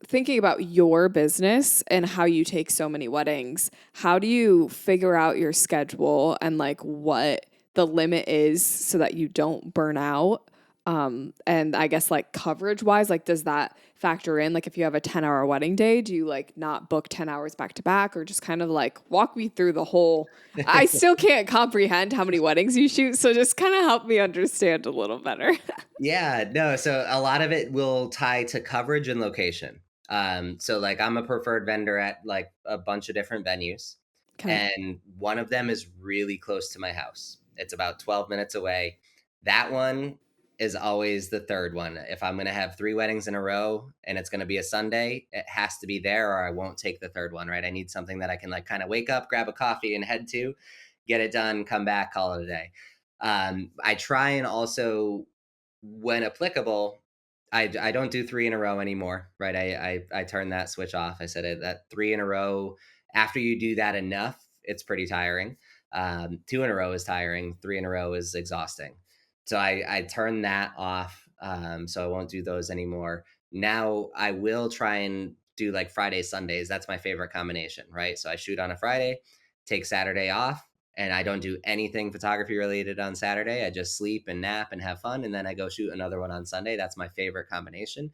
[SPEAKER 1] thinking about your business and how you take so many weddings, how do you figure out your schedule and like what the limit is so that you don't burn out? And I guess like coverage wise, like does that factor in? Like if you have a 10-hour wedding day, do you like not book 10 hours back to back or just kind of like walk me through the whole? I still can't comprehend how many weddings you shoot, so just kind of help me understand a little better.
[SPEAKER 2] Yeah, no, so a lot of it will tie to coverage and location. So like I'm a preferred vendor at like a bunch of different venues,
[SPEAKER 1] Okay.
[SPEAKER 2] and one of them is really close to my house. It's about 12 minutes away. That one is always the third one. If I'm going to have 3 weddings in a row and it's going to be a Sunday, it has to be there or I won't take the third one, right? I need something that I can like kind of wake up, grab a coffee and head to, get it done, come back, call it a day. I try and also, when applicable, I don't do 3 in a row anymore, right? I turned that switch off. I said that 3 in a row, after you do that enough, it's pretty tiring. 2 in a row is tiring. 3 in a row is exhausting. So I turned that off. So I won't do those anymore. Now I will try and do like Fridays, Sundays. That's my favorite combination, right? So I shoot on a Friday, take Saturday off, and I don't do anything photography related on Saturday. I just sleep and nap and have fun, and then I go shoot another one on Sunday. That's my favorite combination.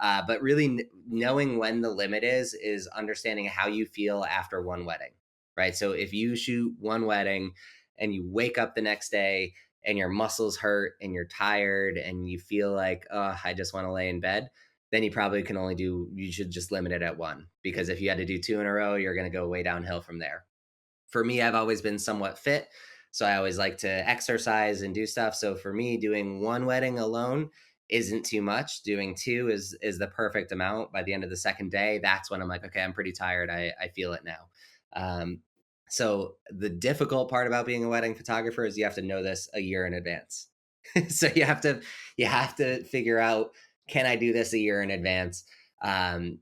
[SPEAKER 2] But really, knowing when the limit is understanding how you feel after one wedding, right? So if you shoot one wedding and you wake up the next day and your muscles hurt and you're tired and you feel like, oh, I just want to lay in bed, then you should just limit it at one. Because if you had to do 2 in a row, you're going to go way downhill from there. For me, I've always been somewhat fit. So I always like to exercise and do stuff. So for me, doing one wedding alone isn't too much. Doing two is the perfect amount. By the end of the second day, that's when I'm like, okay, I'm pretty tired. I feel it now. Um, so the difficult part about being a wedding photographer is you have to know this a year in advance. So you have to figure out, can I do this a year in advance? Um,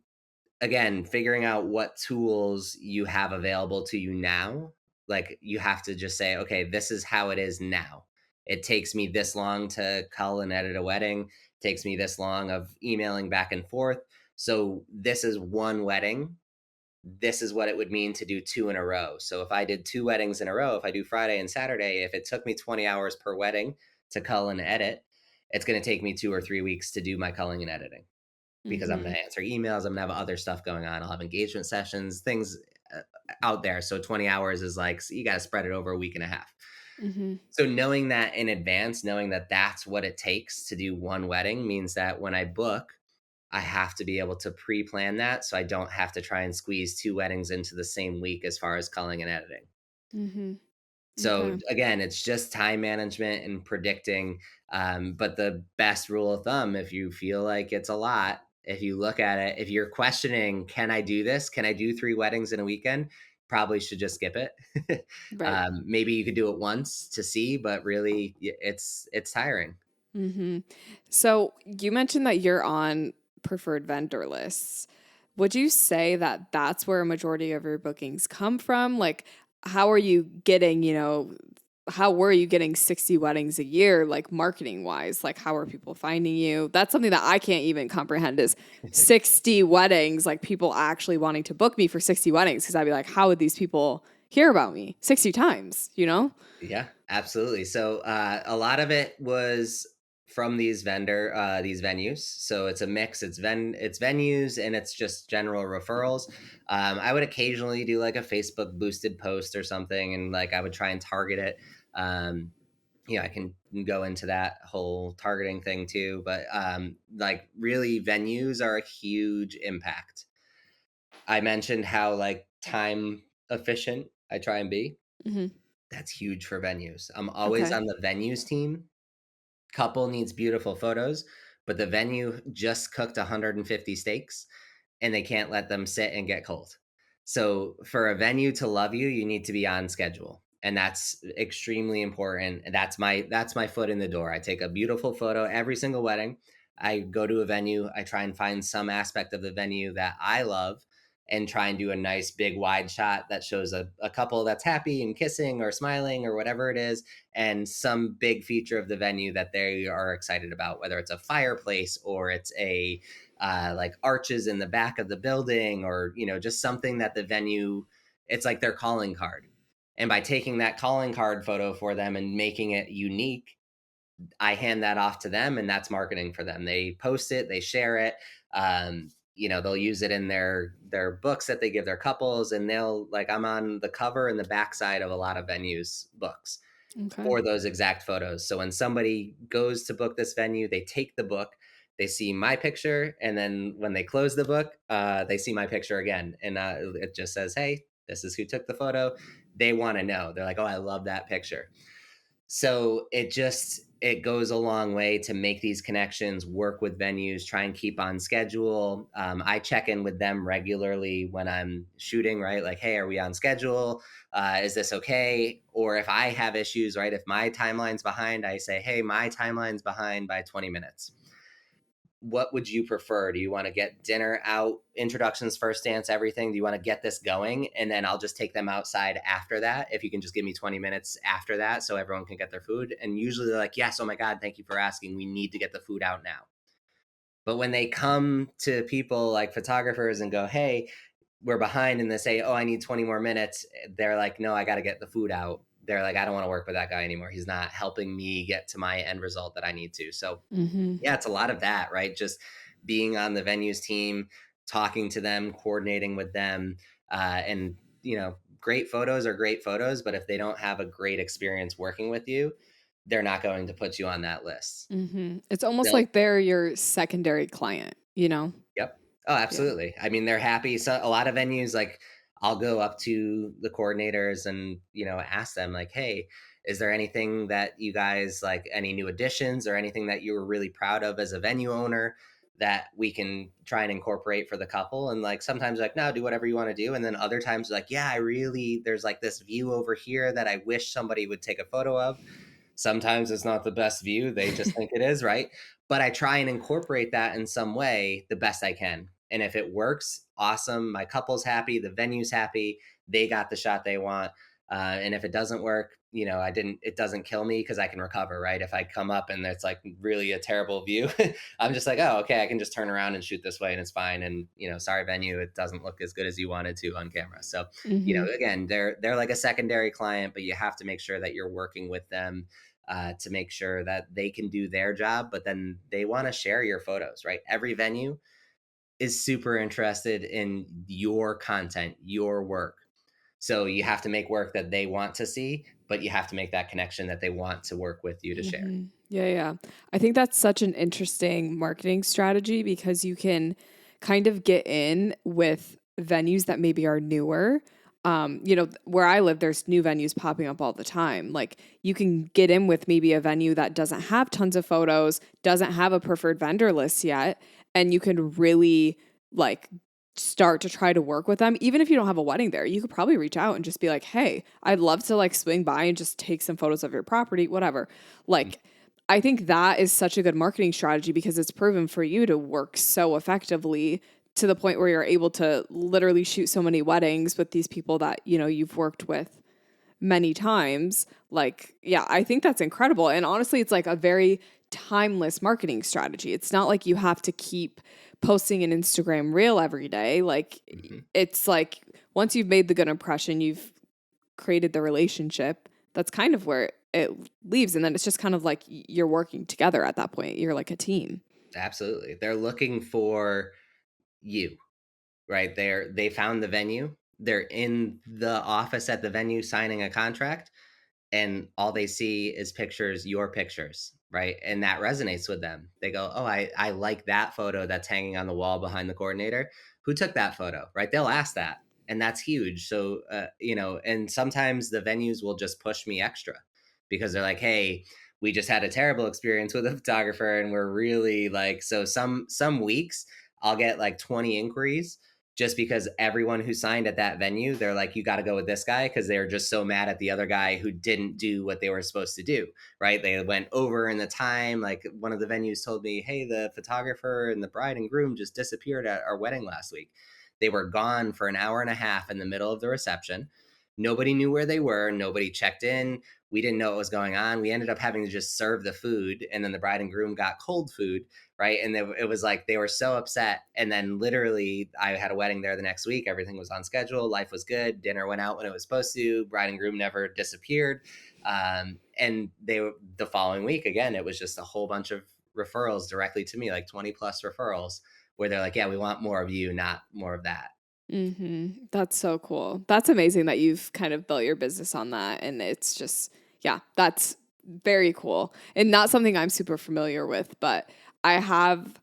[SPEAKER 2] again, figuring out what tools you have available to you now. Like, you have to just say, okay, this is how it is now. It takes me this long to cull and edit a wedding, takes me this long of emailing back and forth. So, this is one wedding. This is what it would mean to do two in a row. So, if I did two weddings in a row, if I do Friday and Saturday, if it took me 20 hours per wedding to cull and edit, it's going to take me 2 or 3 weeks to do my culling and editing because I'm
[SPEAKER 1] Mhm.
[SPEAKER 2] going to answer emails. I'm going to have other stuff going on. I'll have engagement sessions, things out there. So 20 hours is like, so you got to spread it over a week and a half.
[SPEAKER 1] Mhm.
[SPEAKER 2] So knowing that in advance, knowing that that's what it takes to do one wedding means that when I book, I have to be able to pre plan that so I don't have to try and squeeze two weddings into the same week as far as culling and editing.
[SPEAKER 1] Mhm.
[SPEAKER 2] So
[SPEAKER 1] Okay.
[SPEAKER 2] again, it's just time management and predicting. But the best rule of thumb, if you feel like it's a lot, if you look at it, if you're questioning, can I do this? Can I do three weddings in a weekend? Probably should just skip it.
[SPEAKER 1] Right.
[SPEAKER 2] Maybe you could do it once to see, but really, it's tiring.
[SPEAKER 1] Mhm. So you mentioned that you're on preferred vendor lists. Would you say that that's where a majority of your bookings come from? Like, how are you getting, how were you getting 60 weddings a year, like marketing wise? Like, how are people finding you? That's something that I can't even comprehend is 60 weddings, like people actually wanting to book me for 60 weddings. Cause I'd be like, how would these people hear about me 60 times, you know?
[SPEAKER 2] Yeah, absolutely. So a lot of it was from these venues. So it's a mix. It's venues and it's just general referrals. I would occasionally do like a Facebook boosted post or something, and like I would try and target it. Um, I can go into that whole targeting thing too, but like really, venues are a huge impact. I mentioned how like time efficient I try and be.
[SPEAKER 1] Hmm.
[SPEAKER 2] That's huge for venues. I'm always
[SPEAKER 1] Okay.
[SPEAKER 2] on the venues team. Couple needs beautiful photos, but the venue just cooked 150 steaks and they can't let them sit and get cold. So for a venue to love you, you need to be on schedule. And that's extremely important. And that's my foot in the door. I take a beautiful photo every single wedding. I go to a venue, I try and find some aspect of the venue that I love and try and do a nice big wide shot that shows a couple that's happy and kissing or smiling or whatever it is, and some big feature of the venue that they are excited about, whether it's a fireplace or it's a like arches in the back of the building, or just something that the venue, it's like their calling card. And by taking that calling card photo for them and making it unique, I hand that off to them, and that's marketing for them. They post it, they share it. They'll use it in their books that they give their couples, and they'll like, I'm on the cover and the backside of a lot of venues books
[SPEAKER 1] Okay.
[SPEAKER 2] for those exact photos. So when somebody goes to book this venue, they take the book, they see my picture, and then when they close the book, they see my picture again, and it just says, "Hey, this is who took the photo." They want to know. They're like, "Oh, I love that picture." So it goes a long way to make these connections, work with venues, try and keep on schedule. I check in with them regularly when I'm shooting, right? Like, hey, are we on schedule? Is this okay? Or if I have issues, right? If my timeline's behind, I say, hey, my timeline's behind by 20 minutes. What would you prefer? Do you want to get dinner out, introductions, first dance, everything? Do you want to get this going? And then I'll just take them outside after that. If you can just give me 20 minutes after that so everyone can get their food. And usually they're like, yes, oh my God, thank you for asking. We need to get the food out now. But when they come to people like photographers and go, hey, we're behind, and they say, oh, I need 20 more minutes, they're like, no, I got to get the food out. They're like, I don't want to work with that guy anymore. He's not helping me get to my end result that I need to. So
[SPEAKER 1] Hmm.
[SPEAKER 2] yeah, it's a lot of that, right? Just being on the venues team, talking to them, coordinating with them, and great photos are great photos, but if they don't have a great experience working with you, they're not going to put you on that list.
[SPEAKER 1] Hmm. It's almost
[SPEAKER 2] They'll
[SPEAKER 1] like they're your secondary client, you know?
[SPEAKER 2] Yep. Oh,
[SPEAKER 1] Yeah.
[SPEAKER 2] absolutely. I mean, they're happy. So a lot of venues, like, I'll go up to the coordinators and, ask them like, hey, is there anything that you guys like, any new additions or anything that you were really proud of as a venue owner that we can try and incorporate for the couple? And like, sometimes like, no, do whatever you want to do. And then other times like, yeah, there's like this view over here that I wish somebody would take a photo of. Sometimes it's not the best view. They just think it is, right? But I try and incorporate that in some way the best I can. And if it works, awesome. My couple's happy, the venue's happy, they got the shot they want. And if it doesn't work, it doesn't kill me because I can recover, right? If I come up and it's like really a terrible view, I'm just like, oh, okay, I can just turn around and shoot this way and it's fine. And, sorry, venue, it doesn't look as good as you wanted to on camera. So,
[SPEAKER 1] Mm-hmm.
[SPEAKER 2] again, they're like a secondary client, but you have to make sure that you're working with them to make sure that they can do their job, but then they want to share your photos, right? Every venue is super interested in your content, your work. So you have to make work that they want to see, but you have to make that connection that they want to work with you to share.
[SPEAKER 1] Mm-hmm. Yeah, yeah. I think that's such an interesting marketing strategy because you can kind of get in with venues that maybe are newer. Where I live, there's new venues popping up all the time. Like you can get in with maybe a venue that doesn't have tons of photos, doesn't have a preferred vendor list yet, and you can really like start to try to work with them. Even if you don't have a wedding there, you could probably reach out and just be like, hey, I'd love to like swing by and just take some photos of your property, whatever. Like, I think that is such a good marketing strategy because it's proven for you to work so effectively to the point where you're able to literally shoot so many weddings with these people that, you've worked with many times. Like, yeah, I think that's incredible. And honestly, it's like a very timeless marketing strategy. It's not like you have to keep posting an Instagram reel every day. Like,
[SPEAKER 2] Mhm.
[SPEAKER 1] it's like once you've made the good impression, you've created the relationship. That's kind of where it leaves. And then it's just kind of like you're working together at that point. You're like a team.
[SPEAKER 2] Absolutely. They're looking for you, right? They found the venue. They're in the office at the venue signing a contract, and all they see is pictures, your pictures, right? And that resonates with them. They go, oh, I like that photo that's hanging on the wall behind the coordinator. Who took that photo, right? They'll ask that. And that's huge. So, and sometimes the venues will just push me extra because they're like, hey, we just had a terrible experience with a photographer and we're really like, so some weeks I'll get like 20 inquiries just because everyone who signed at that venue, they're like, you got to go with this guy because they're just so mad at the other guy who didn't do what they were supposed to do, right? They went over in the time. Like one of the venues told me, hey, the photographer and the bride and groom just disappeared at our wedding last week. They were gone for an hour and a half in the middle of the reception. Nobody knew where they were. Nobody checked in. We didn't know what was going on. We ended up having to just serve the food. And then the bride and groom got cold food, right? And it was like they were so upset. And then literally, I had a wedding there the next week. Everything was on schedule. Life was good. Dinner went out when it was supposed to. Bride and groom never disappeared. And the following week, again, it was just a whole bunch of referrals directly to me, like 20 plus referrals, where they're like, yeah, we want more of you, not more of that.
[SPEAKER 1] That's so cool. That's amazing that you've kind of built your business on that. And it's just, yeah, that's very cool. And not something I'm super familiar with, but I have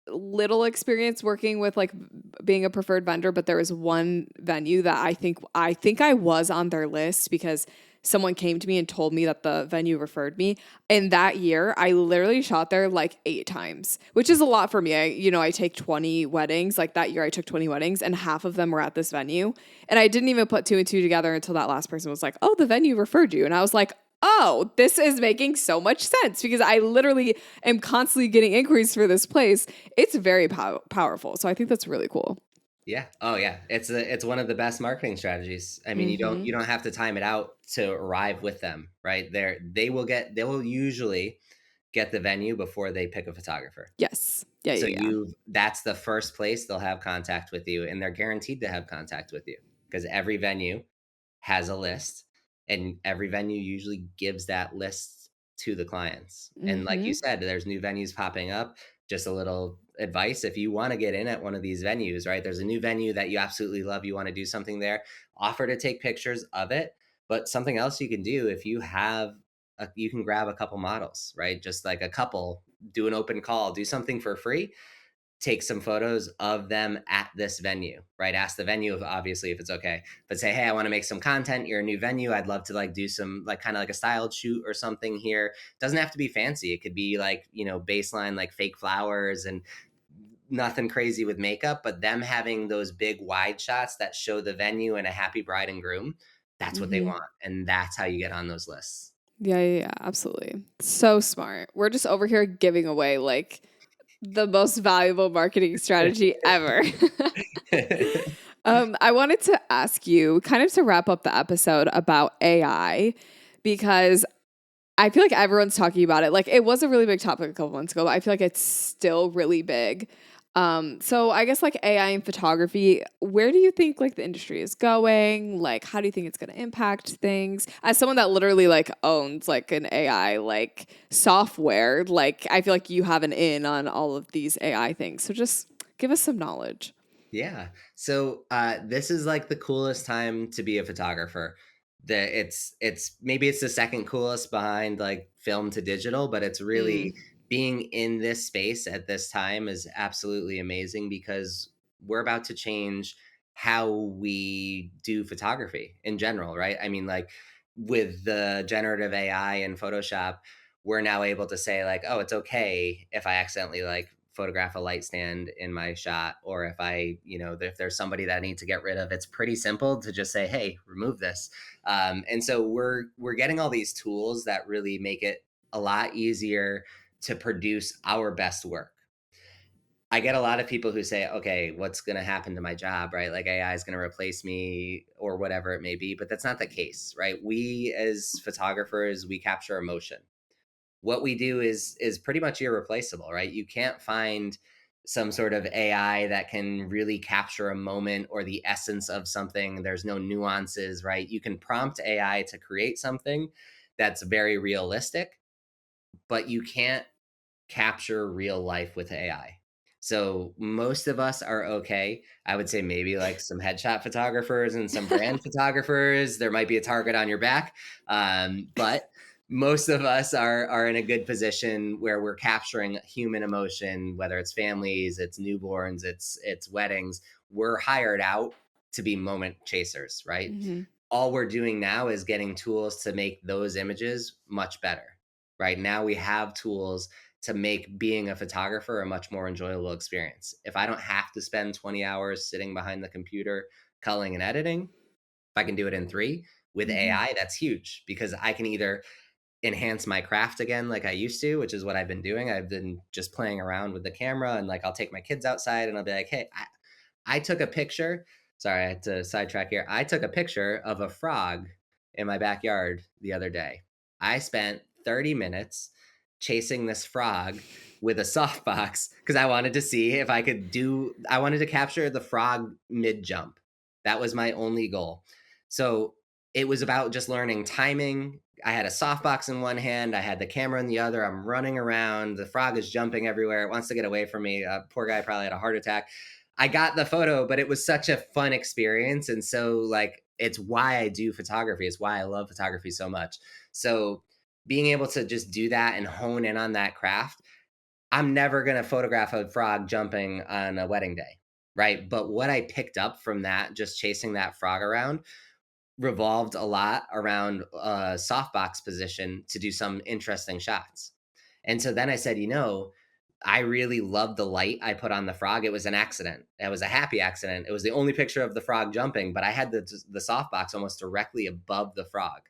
[SPEAKER 1] little experience working with like being a preferred vendor, but there was one venue that I think I was on their list because someone came to me and told me that the venue referred me. And that year, I literally shot there like 8 times, which is a lot for me. I take 20 weddings. Like that year I took 20 weddings and half of them were at this venue. And I didn't even put two and two together until that last person was like, "Oh, the venue referred you." And I was like, oh, this is making so much sense because I literally am constantly getting inquiries for this place. It's very powerful. So I think that's really cool.
[SPEAKER 2] Yeah. Oh yeah. It's one of the best marketing strategies. I mean, you don't
[SPEAKER 1] Mm-hmm.
[SPEAKER 2] you don't have to time it out to arrive with them, right? They will usually get the venue before they pick a photographer.
[SPEAKER 1] Yes. Yeah,
[SPEAKER 2] So
[SPEAKER 1] yeah, yeah.
[SPEAKER 2] that's the first place they'll have contact with you, and they're guaranteed to have contact with you because every venue has a list, and every venue usually gives that list to the clients. And like you
[SPEAKER 1] Mm-hmm.
[SPEAKER 2] said, there's new venues popping up. Just a little advice, if you want to get in at one of these venues, right? There's a new venue that you absolutely love, you want to do something there, offer to take pictures of it. But something else you can do, if you have you can grab a couple models, right? Just like a couple, do an open call, do something for free, take some photos of them at this venue, right? Ask the venue if obviously if it's okay, but say, hey, I want to make some content. You're a new venue. I'd love to like do some like kind of like a styled shoot or something here. Doesn't have to be fancy. It could be like, baseline, like fake flowers and nothing crazy with makeup, but them having those big wide shots that show the venue and a happy bride and groom. That's what they
[SPEAKER 1] Mm-hmm.
[SPEAKER 2] want. And that's how you get on those lists.
[SPEAKER 1] Yeah, yeah, yeah, absolutely. So smart. We're just over here giving away like The most valuable marketing strategy ever. I wanted to ask you, kind of to wrap up the episode, about AI, because I feel like everyone's talking about it. Like, it was a really big topic a couple months ago, but I feel like it's still really big. So I guess like AI and photography, where do you think like the industry is going? Like, how do you think it's going to impact things? As someone that literally like owns like an AI like software, like I feel like you have an in on all of these AI things. So just give us some knowledge.
[SPEAKER 2] Yeah. So this is like the coolest time to be a photographer. It's maybe it's the second coolest behind like film to digital, but it's
[SPEAKER 1] Mm,
[SPEAKER 2] really being in this space at this time is absolutely amazing because we're about to change how we do photography in general, right? I mean, like with the generative AI and Photoshop, we're now able to say like, oh, it's okay if I accidentally like photograph a light stand in my shot, or if I, if there's somebody that I need to get rid of, it's pretty simple to just say, hey, remove this. And so we're getting all these tools that really make it a lot easier to produce our best work. I get a lot of people who say, okay, what's going to happen to my job, right? Like AI is going to replace me or whatever it may be, but that's not the case, right? We as photographers, we capture emotion. What we do is pretty much irreplaceable, right? You can't find some sort of AI that can really capture a moment or the essence of something. There's no nuances, right? You can prompt AI to create something that's very realistic, but you can't capture real life with AI. So most of us are okay. I would say maybe like some headshot photographers and some brand photographers. There might be a target on your back, but most of us are in a good position where we're capturing human emotion, whether it's families, it's newborns, it's weddings. We're hired out to be moment chasers, right?
[SPEAKER 1] hmm
[SPEAKER 2] All we're doing now is getting tools to make those images much better. Right now, we have tools to make being a photographer a much more enjoyable experience. If I don't have to spend 20 hours sitting behind the computer culling and editing, if I can do it in 3 with
[SPEAKER 1] hmm
[SPEAKER 2] AI, that's huge because I can either enhance my craft again like I used to, which is what I've been doing. I've been just playing around with the camera, and like I'll take my kids outside and I'll be like, "Hey, I took a picture. Sorry, I had to sidetrack here. I took a picture of a frog in my backyard the other day. I spent 30 minutes chasing this frog with a softbox because I wanted to see if I wanted to capture the frog mid jump. That was my only goal. So it was about just learning timing. I had a softbox in one hand, I had the camera in the other. I'm running around. The frog is jumping everywhere. It wants to get away from me. Poor guy probably had a heart attack. I got the photo, but it was such a fun experience. And so, like, it's why I do photography. It's why I love photography so much. So, being able to just do that and hone in on that craft, I'm never going to photograph a frog jumping on a wedding day. Right. But what I picked up from that, just chasing that frog around, revolved a lot around a softbox position to do some interesting shots. And so then I said, I really loved the light I put on the frog. It was an accident. It was a happy accident. It was the only picture of the frog jumping, but I had the softbox almost directly above the frog,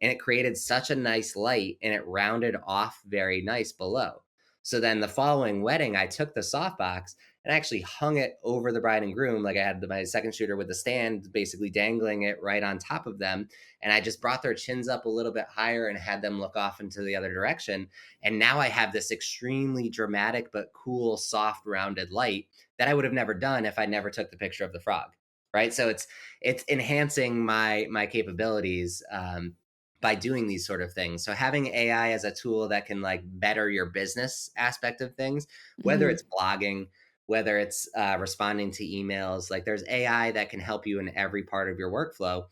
[SPEAKER 2] and it created such a nice light and it rounded off very nice below. So then the following wedding, I took the softbox and actually hung it over the bride and groom. Like I had my second shooter with the stand basically dangling it right on top of them. And I just brought their chins up a little bit higher and had them look off into the other direction. And now I have this extremely dramatic but cool, soft, rounded light that I would have never done if I never took the picture of the frog. Right. So it's enhancing my capabilities by doing these sort of things. So having AI as a tool that can like better your business aspect of things, whether
[SPEAKER 1] hmm
[SPEAKER 2] it's blogging, whether it's responding to emails, like there's AI that can help you in every part of your workflow.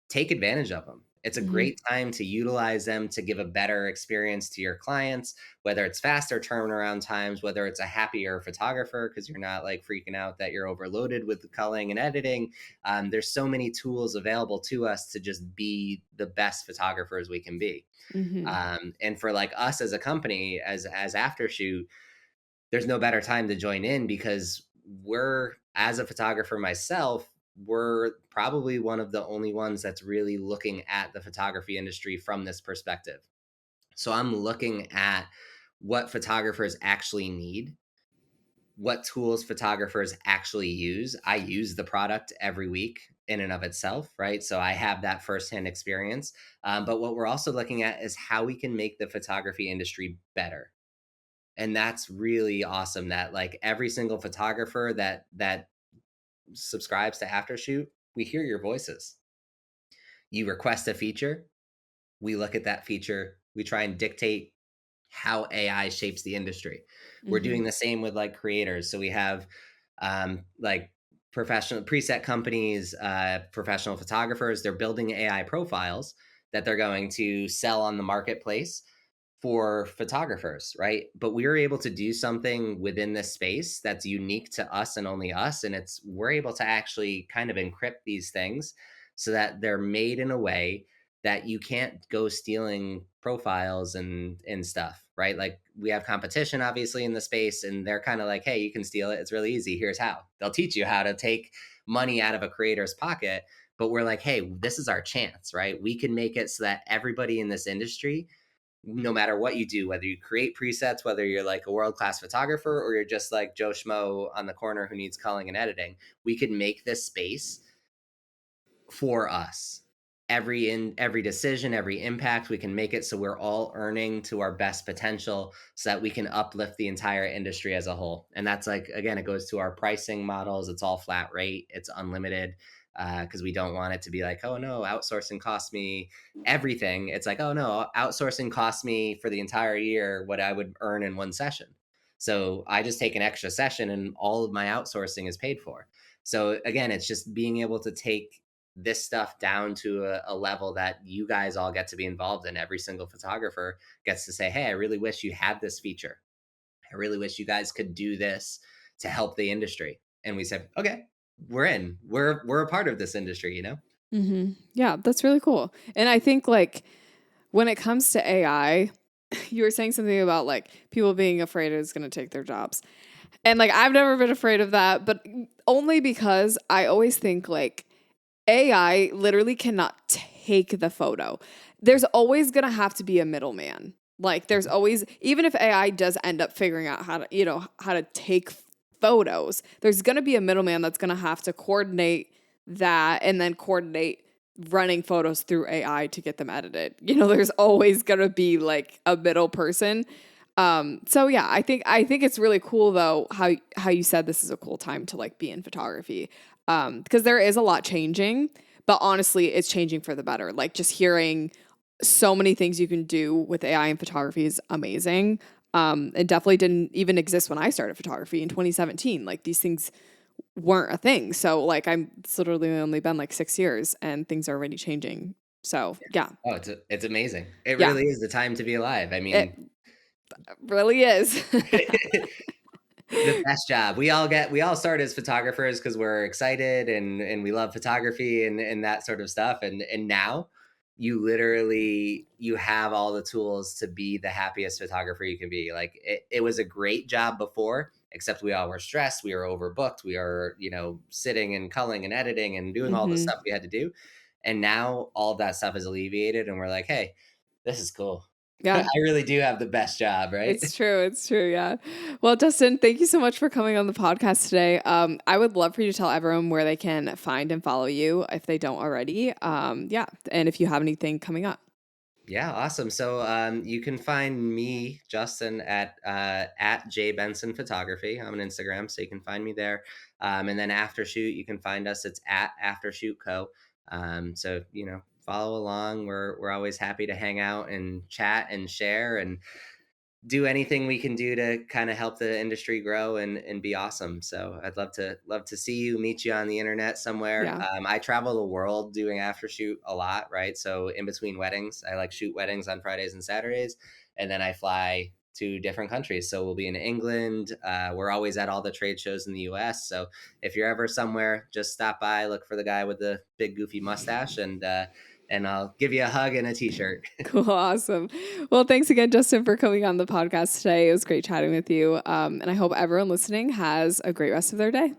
[SPEAKER 2] Take advantage of them. It's a
[SPEAKER 1] hmm
[SPEAKER 2] great time to utilize them to give a better experience to your clients, whether it's faster turnaround times, whether it's a happier photographer because you're not like freaking out that you're overloaded with culling and editing. There's so many tools available to us to just be the best photographers we can be.
[SPEAKER 1] hmm
[SPEAKER 2] And for like us as a company, as Aftershoot, there's no better time to join in because we're, as a photographer myself, we're probably one of the only ones that's really looking at the photography industry from this perspective. So I'm looking at what photographers actually need what tools photographers actually use. I use the product every week in and of itself, right? So I have that firsthand experience. But what we're also looking at is how we can make the photography industry better. And that's really awesome that like every single photographer that subscribes to Aftershoot, we hear your voices. You request a feature, we look at that feature, we try and dictate how AI shapes the industry. We're
[SPEAKER 1] Mm-hmm.
[SPEAKER 2] doing the same with like creators. So we have like professional preset companies, professional photographers, they're building AI profiles that they're going to sell on the marketplace for photographers, right? But we were able to do something within this space that's unique to us and only us. And it's we're able to actually kind of encrypt these things so that they're made in a way that you can't go stealing profiles and stuff, right? Like we have competition obviously in the space, and they're kind of like, hey, you can steal it. It's really easy. Here's how. They'll teach you how to take money out of a creator's pocket. But we're like, hey, this is our chance, right? We can make it so that everybody in this industry, no matter what you do, whether you create presets, whether you're like a world class photographer or you're just like Joe Schmo on the corner who needs culling and editing, we could make this space for us. Every decision, every impact, we can make it so we're all earning to our best potential so that we can uplift the entire industry as a whole. And that's like, again, it goes to our pricing models. It's all flat rate, it's unlimited, because we don't want it to be like, oh no, outsourcing costs me everything. It's like, oh no, outsourcing costs me for the entire year what I would earn in one session. So I just take an extra session and all of my outsourcing is paid for. So again, it's just being able to take this stuff down to a level that you guys all get to be involved in. Every single photographer gets to say, hey, I really wish you had this feature. I really wish you guys could do this to help the industry. And we said, okay, we're in. We're a part of this industry, you know?
[SPEAKER 1] Mm-hmm. Yeah, that's really cool. And I think like when it comes to AI, you were saying something about like people being afraid it's going to take their jobs. And like I've never been afraid of that, but only because I always think like AI literally cannot take the photo. There's always going to have to be a middleman. Like there's always, even if AI does end up figuring out how to, how to take photos, there's going to be a middleman that's going to have to coordinate that and then coordinate running photos through AI to get them edited. There's always going to be like a middle person. So yeah, I think it's really cool though how you said this is a cool time to like be in photography. Because there is a lot changing, but honestly, it's changing for the better. Like just hearing so many things you can do with AI and photography is amazing. It definitely didn't even exist when I started photography in 2017. Like these things weren't a thing. So like it's literally only been like 6 years and things are already changing. So yeah,
[SPEAKER 2] Oh, it's amazing. It
[SPEAKER 1] yeah,
[SPEAKER 2] really is the time to be alive. I
[SPEAKER 1] it
[SPEAKER 2] mean,
[SPEAKER 1] really is.
[SPEAKER 2] the best job. We all start as photographers because we're excited and we love photography and that sort of stuff. And now you have all the tools to be the happiest photographer you can be. Like it was a great job before, except we all were stressed, we were overbooked, we are, sitting and culling and editing and doing all the
[SPEAKER 1] Hmm.
[SPEAKER 2] stuff we had to do. And now all of that stuff is alleviated and we're like, hey, this is cool. I
[SPEAKER 1] Yeah.
[SPEAKER 2] really do have the best job, right?
[SPEAKER 1] It's true. It's true. Yeah. Well, Justin, thank you so much for coming on the podcast today. I would love for you to tell everyone where they can find and follow you if they don't already. Yeah. And if you have anything coming up.
[SPEAKER 2] Yeah, awesome. So you can find me, Justin, at J Benson Photography. I'm on Instagram, so you can find me there. And then Aftershoot, you can find us. It's at Aftershoot Co. So follow along. We're always happy to hang out and chat and share and do anything we can do to kind of help the industry grow and be awesome. So I'd love to see you, meet you on the internet somewhere.
[SPEAKER 1] Yeah.
[SPEAKER 2] I travel the world doing Aftershoot a lot, right? So in between weddings, I like shoot weddings on Fridays and Saturdays, and then I fly to different countries. So we'll be in England. We're always at all the trade shows in the US. So if you're ever somewhere, just stop by, look for the guy with the big goofy mustache, and I'll give you a hug and a t-shirt.
[SPEAKER 1] Cool. Awesome. Well, thanks again, Justin, for coming on the podcast today. It was great chatting with you. And I hope everyone listening has a great rest of their day.